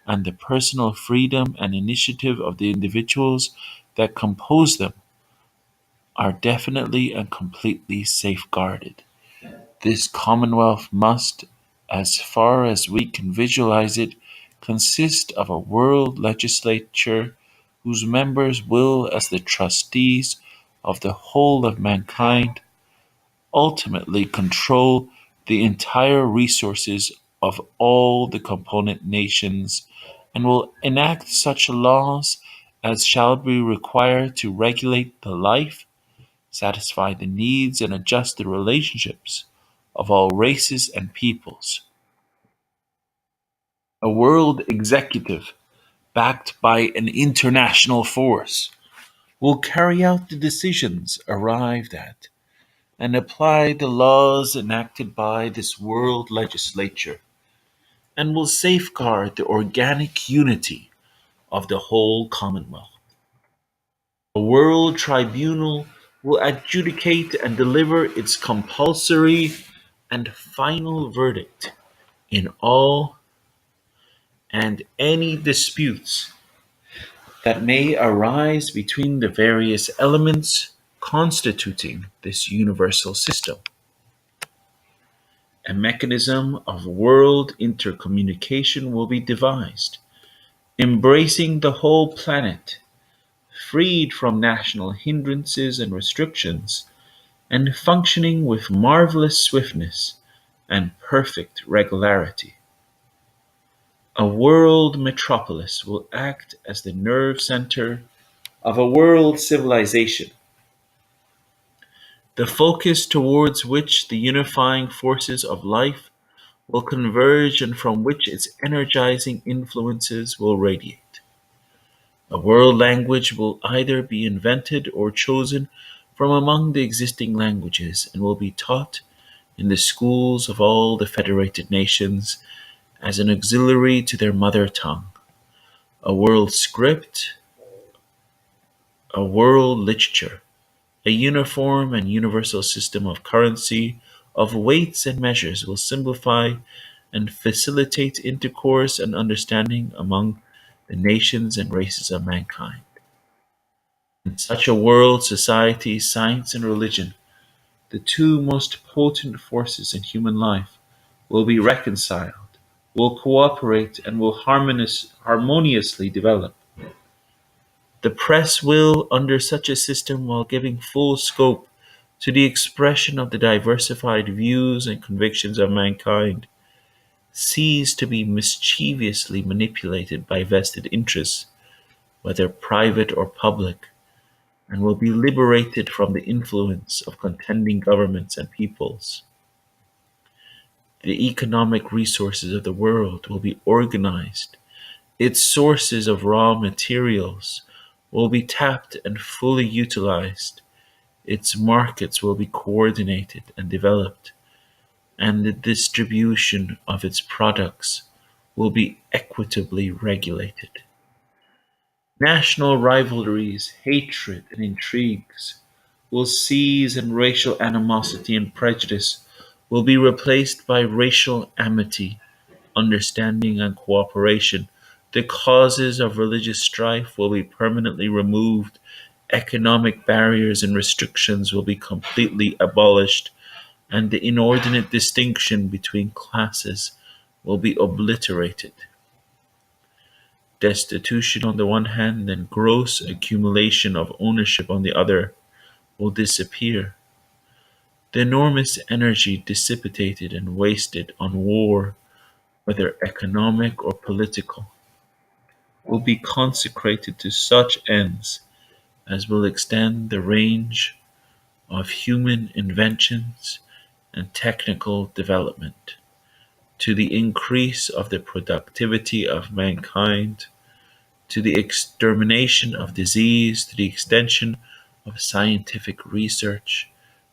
and the personal freedom and initiative of the individuals that compose them are definitely and completely safeguarded. This commonwealth must, as far as we can visualize it, consist of a world legislature whose members will, as the trustees of the whole of mankind, ultimately control the entire resources of all the component nations and will enact such laws as shall be required to regulate the life, satisfy the needs, and adjust the relationships of all races and peoples. A world executive backed by an international force will carry out the decisions arrived at and apply the laws enacted by this world legislature, and will safeguard the organic unity of the whole Commonwealth. A world tribunal will adjudicate and deliver its compulsory and final verdict in all and any disputes that may arise between the various elements constituting this universal system. A mechanism of world intercommunication will be devised, embracing the whole planet, freed from national hindrances and restrictions, and functioning with marvelous swiftness and perfect regularity. A world metropolis will act as the nerve center of a world civilization, the focus towards which the unifying forces of life will converge and from which its energizing influences will radiate. A world language will either be invented or chosen from among the existing languages and will be taught in the schools of all the federated nations as an auxiliary to their mother tongue. A world script, a world literature, a uniform and universal system of currency, of weights and measures will simplify and facilitate intercourse and understanding among the nations and races of mankind. In such a world, society, science, and religion, the two most potent forces in human life, will be reconciled, will cooperate, and will harmoniously develop. The press will, under such a system, while giving full scope to the expression of the diversified views and convictions of mankind, cease to be mischievously manipulated by vested interests, whether private or public, and will be liberated from the influence of contending governments and peoples. The economic resources of the world will be organized. Its sources of raw materials will be tapped and fully utilized. Its markets will be coordinated and developed, and the distribution of its products will be equitably regulated. National rivalries, hatred, and intrigues will cease, and racial animosity and prejudice will be replaced by racial amity, understanding, and cooperation. The causes of religious strife will be permanently removed. Economic barriers and restrictions will be completely abolished, and the inordinate distinction between classes will be obliterated. Destitution on the one hand and gross accumulation of ownership on the other will disappear. The enormous energy dissipated and wasted on war, whether economic or political, will be consecrated to such ends as will extend the range of human inventions and technical development, to the increase of the productivity of mankind, to the extermination of disease, to the extension of scientific research,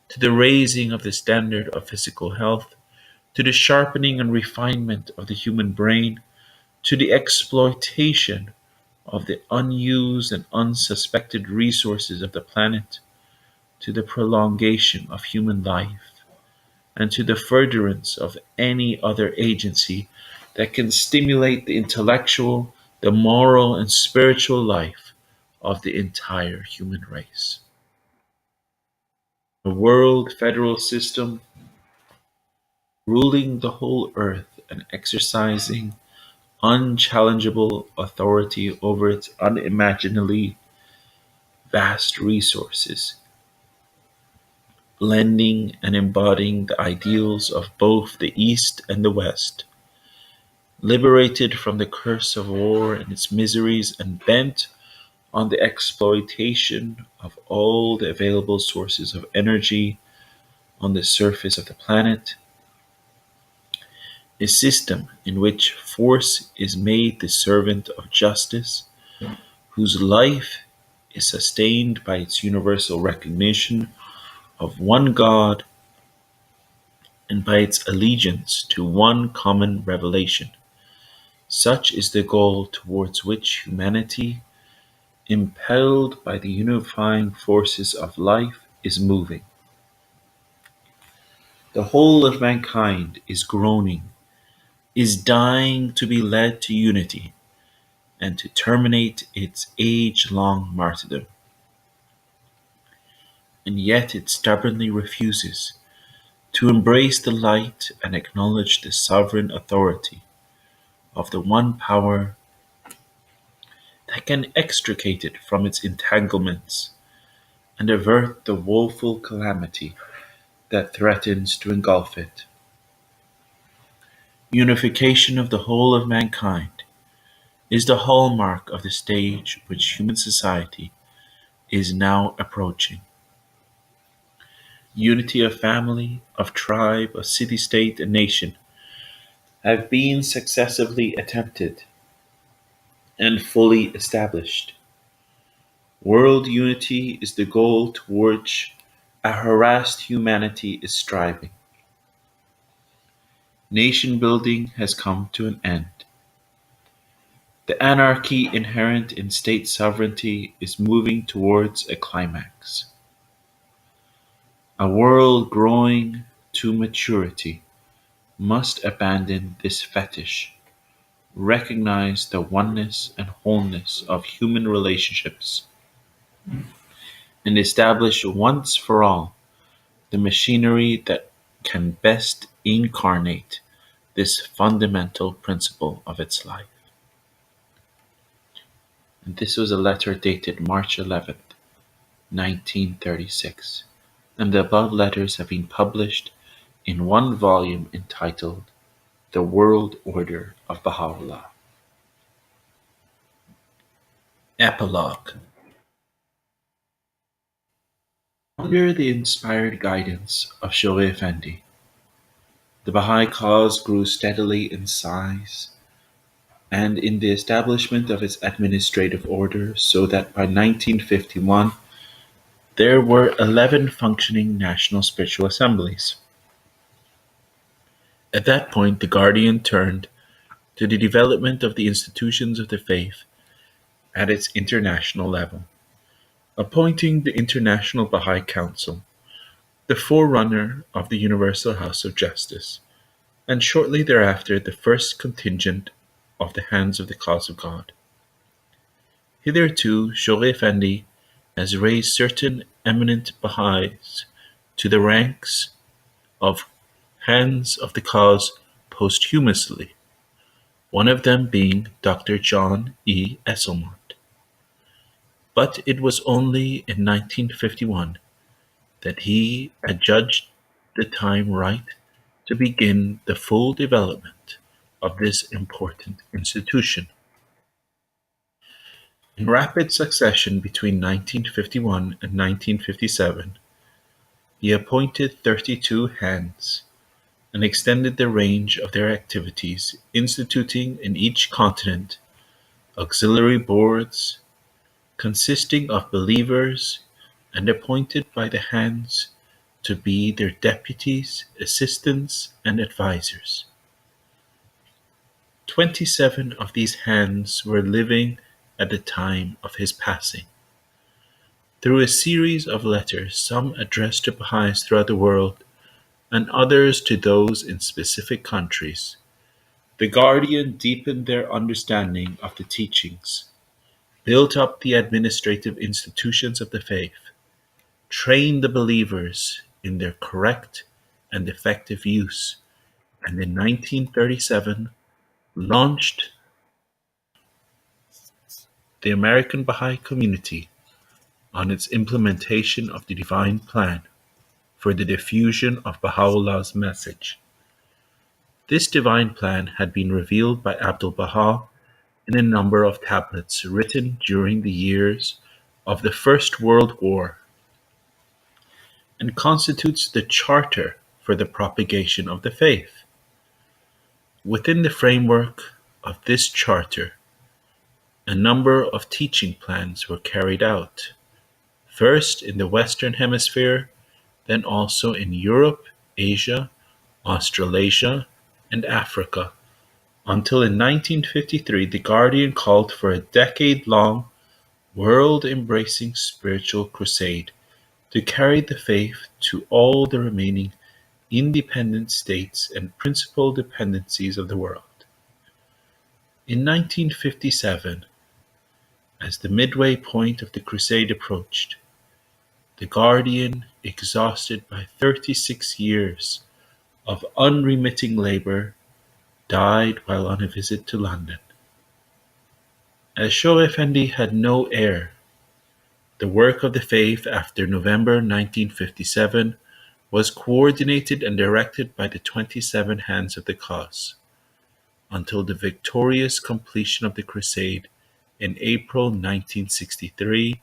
to the raising of the standard of physical health, to the sharpening and refinement of the human brain, to the exploitation of the unused and unsuspected resources of the planet, to the prolongation of human life, and to the furtherance of any other agency that can stimulate the intellectual, the moral, and spiritual life of the entire human race. A world federal system ruling the whole earth and exercising unchallengeable authority over its unimaginably vast resources, blending and embodying the ideals of both the East and the West, liberated from the curse of war and its miseries and bent on the exploitation of all the available sources of energy on the surface of the planet, a system in which force is made the servant of justice, whose life is sustained by its universal recognition of one God and by its allegiance to one common revelation. Such is the goal towards which humanity, impelled by the unifying forces of life, is moving. The whole of mankind is groaning, is dying to be led to unity and to terminate its age-long martyrdom. And yet it stubbornly refuses to embrace the light and acknowledge the sovereign authority of the one power that can extricate it from its entanglements and avert the woeful calamity that threatens to engulf it. Unification of the whole of mankind is the hallmark of the stage which human society is now approaching. Unity of family, of tribe, of city-state, and nation have been successively attempted and fully established. World unity is the goal toward which a harassed humanity is striving. Nation building has come to an end. The anarchy inherent in state sovereignty is moving towards a climax. A world growing to maturity must abandon this fetish, recognize the oneness and wholeness of human relationships, and establish once for all the machinery that can best incarnate this fundamental principle of its life. And this was a letter dated March 11th, 1936, and the above letters have been published in one volume entitled The World Order of Bahá'u'lláh. Epilogue. Under the inspired guidance of Shoaib Effendi, the Baha'i cause grew steadily in size and in the establishment of its administrative order, so that by 1951 there were 11 functioning national spiritual assemblies. At that point, the Guardian turned to the development of the institutions of the faith at its international level, appointing the International Baha'i Council, the forerunner of the Universal House of Justice, and shortly thereafter the first contingent of the Hands of the Cause of God. Hitherto, Shoaib Effendi has raised certain eminent Baha'is to the ranks of Hands of the Cause posthumously, one of them being Dr. John E. Esslemont. But it was only in 1951 that he adjudged the time right to begin the full development of this important institution. In rapid succession between 1951 and 1957, he appointed 32 hands and extended the range of their activities, instituting in each continent auxiliary boards consisting of believers and appointed by the hands to be their deputies, assistants, and advisors. 27 of these hands were living at the time of his passing. Through a series of letters, some addressed to Baha'is throughout the world and others to those in specific countries, the Guardian deepened their understanding of the teachings, built up the administrative institutions of the faith, trained the believers in their correct and effective use, and in 1937 launched the American Baha'i Community on its implementation of the divine plan for the diffusion of Baha'u'llah's message. This divine plan had been revealed by Abdu'l-Bahá in a number of tablets written during the years of the First World War, and constitutes the charter for the propagation of the faith. Within the framework of this charter, a number of teaching plans were carried out, first in the Western Hemisphere, then also in Europe, Asia, Australasia, and Africa, until in 1953 the Guardian called for a decade-long, world-embracing spiritual crusade to carry the faith to all the remaining independent states and principal dependencies of the world. In 1957, as the midway point of the crusade approached, the Guardian, exhausted by 36 years of unremitting labor, died while on a visit to London. As Shoaib Effendi had no heir, the work of the faith after November 1957 was coordinated and directed by the 27 Hands of the Cause, until the victorious completion of the crusade in April 1963,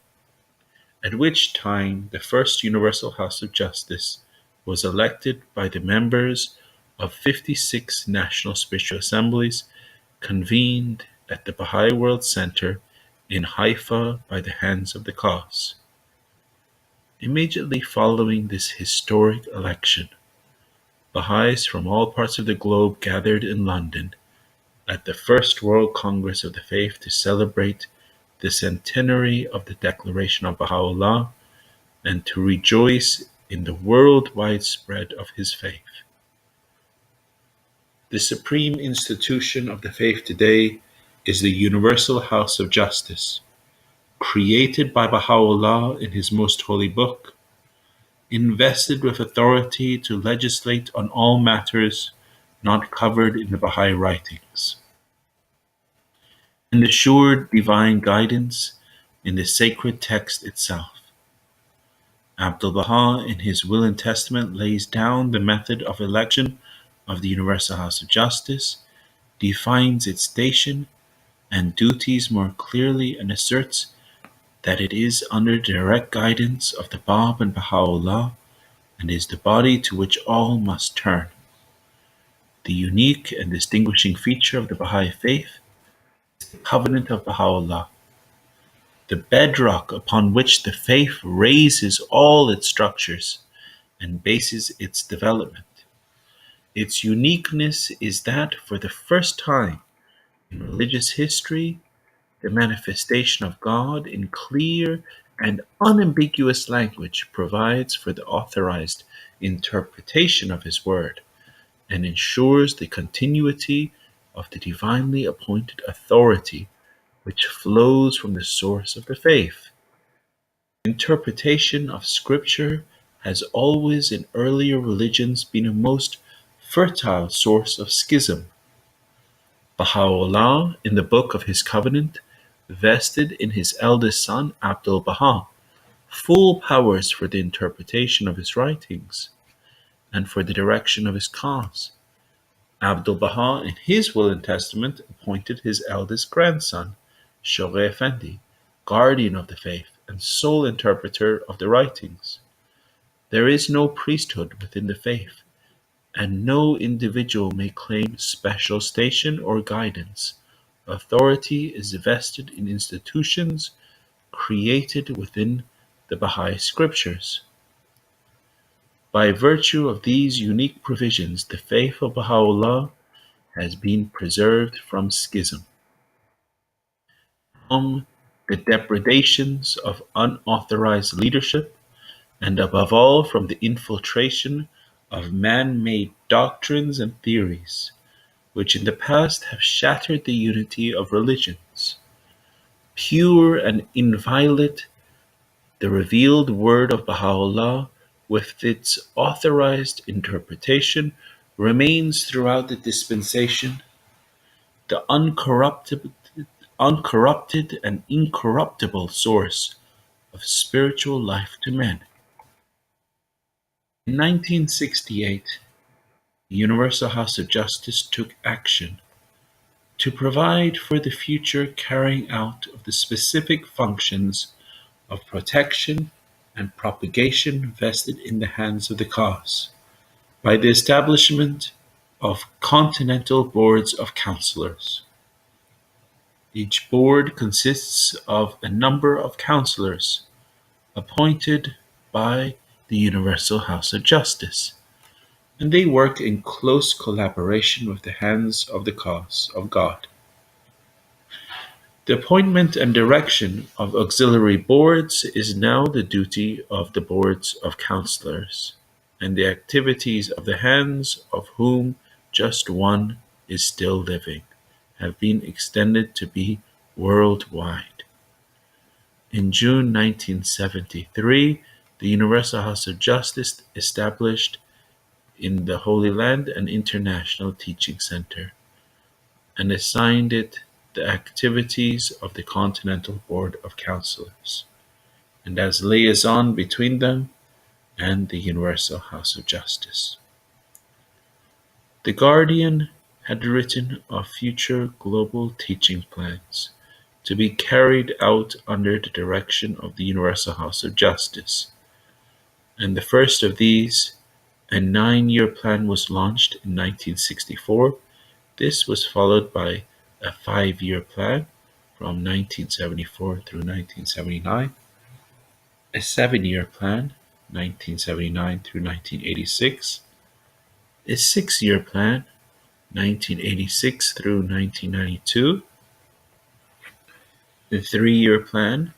at which time the First Universal House of Justice was elected by the members of 56 national spiritual assemblies convened at the Baha'i World Center in Haifa by the Hands of the Cause. Immediately following this historic election, Baha'is from all parts of the globe gathered in London at the First World Congress of the Faith to celebrate the centenary of the Declaration of Baha'u'lláh and to rejoice in the worldwide spread of his faith. The supreme institution of the faith today is the Universal House of Justice, created by Baha'u'lláh in his most holy book, invested with authority to legislate on all matters not covered in the Baha'i writings, and assured divine guidance in the sacred text itself. Abdu'l-Bahá, in his Will and Testament, lays down the method of election of the Universal House of Justice, defines its station and duties more clearly, and asserts that it is under the direct guidance of the Bab and Bahá'u'lláh and is the body to which all must turn. The unique and distinguishing feature of the Bahá'í Faith is the covenant of Bahá'u'lláh, the bedrock upon which the faith raises all its structures and bases its development. Its uniqueness is that for the first time in religious history, the manifestation of God in clear and unambiguous language provides for the authorized interpretation of His Word and ensures the continuity of the divinely appointed authority which flows from the source of the faith. Interpretation of Scripture has always in earlier religions been a most fertile source of schism. Baha'u'lláh, in the Book of His Covenant, vested in his eldest son Abdu'l-Bahá full powers for the interpretation of his writings and for the direction of his cause. Abdu'l-Bahá, in his will and testament, appointed his eldest grandson, Shoghi Effendi, guardian of the faith and sole interpreter of the writings. There is no priesthood within the faith, and no individual may claim special station or guidance. Authority is vested in institutions created within the Bahá'í scriptures. By virtue of these unique provisions, the faith of Baha'u'lláh has been preserved from schism, from the depredations of unauthorized leadership, and above all from the infiltration of man-made doctrines and theories, which in the past have shattered the unity of religions. Pure and inviolate, the revealed word of Baha'u'lláh, with its authorized interpretation, remains throughout the dispensation the uncorrupted and incorruptible source of spiritual life to men. In 1968, the Universal House of Justice took action to provide for the future carrying out of the specific functions of protection and propagation vested in the hands of the cause by the establishment of continental boards of counselors. Each board consists of a number of counselors appointed by the Universal House of Justice, and they work in close collaboration with the hands of the cause of God. The appointment and direction of auxiliary boards is now the duty of the boards of counselors, and the activities of the hands of whom just one is still living have been extended to be worldwide. In June 1973, the Universal House of Justice established in the Holy Land an international teaching center and assigned it the activities of the Continental Board of Counselors, and as liaison between them and the Universal House of Justice. The Guardian had written of future global teaching plans to be carried out under the direction of the Universal House of Justice, and the first of these, a 9-year plan, was launched in 1964. This was followed by a 5-year plan from 1974 through 1979, a 7-year plan, 1979 through 1986, a 6-year plan, 1986 through 1992, a 3-year plan,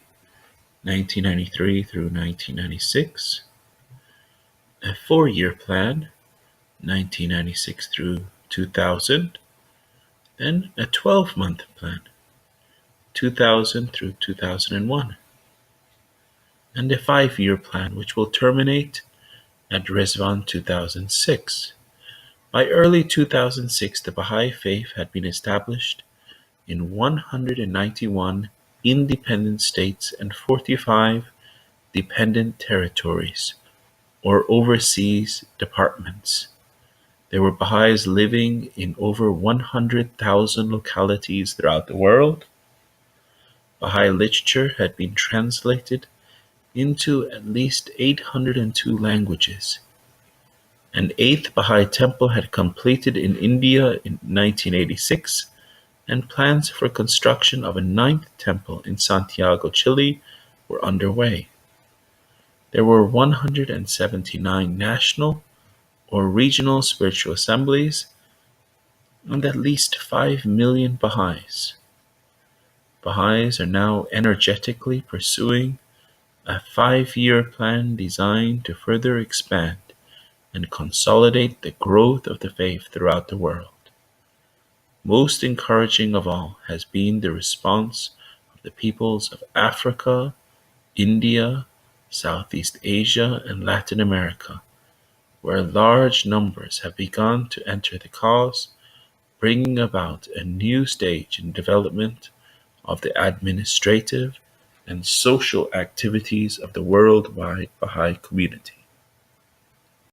1993 through 1996, a 4-year plan, 1996 through 2000, then a 12-month plan, 2000 through 2001, and a 5-year plan which will terminate at Rizwan 2006. By early 2006, the Baha'i Faith had been established in 191 independent states and 45 dependent territories, or overseas departments. There were Baha'is living in over 100,000 localities throughout the world. Baha'i literature had been translated into at least 802 languages. An eighth Baha'i temple had completed in India in 1986, and plans for construction of a ninth temple in Santiago, Chile were underway. There were 179 national or regional spiritual assemblies and at least 5 million Baha'is. Baha'is are now energetically pursuing a 5-year plan designed to further expand and consolidate the growth of the faith throughout the world. Most encouraging of all has been the response of the peoples of Africa, India, Southeast Asia, and Latin America, where large numbers have begun to enter the cause, bringing about a new stage in development of the administrative and social activities of the worldwide Baha'i community.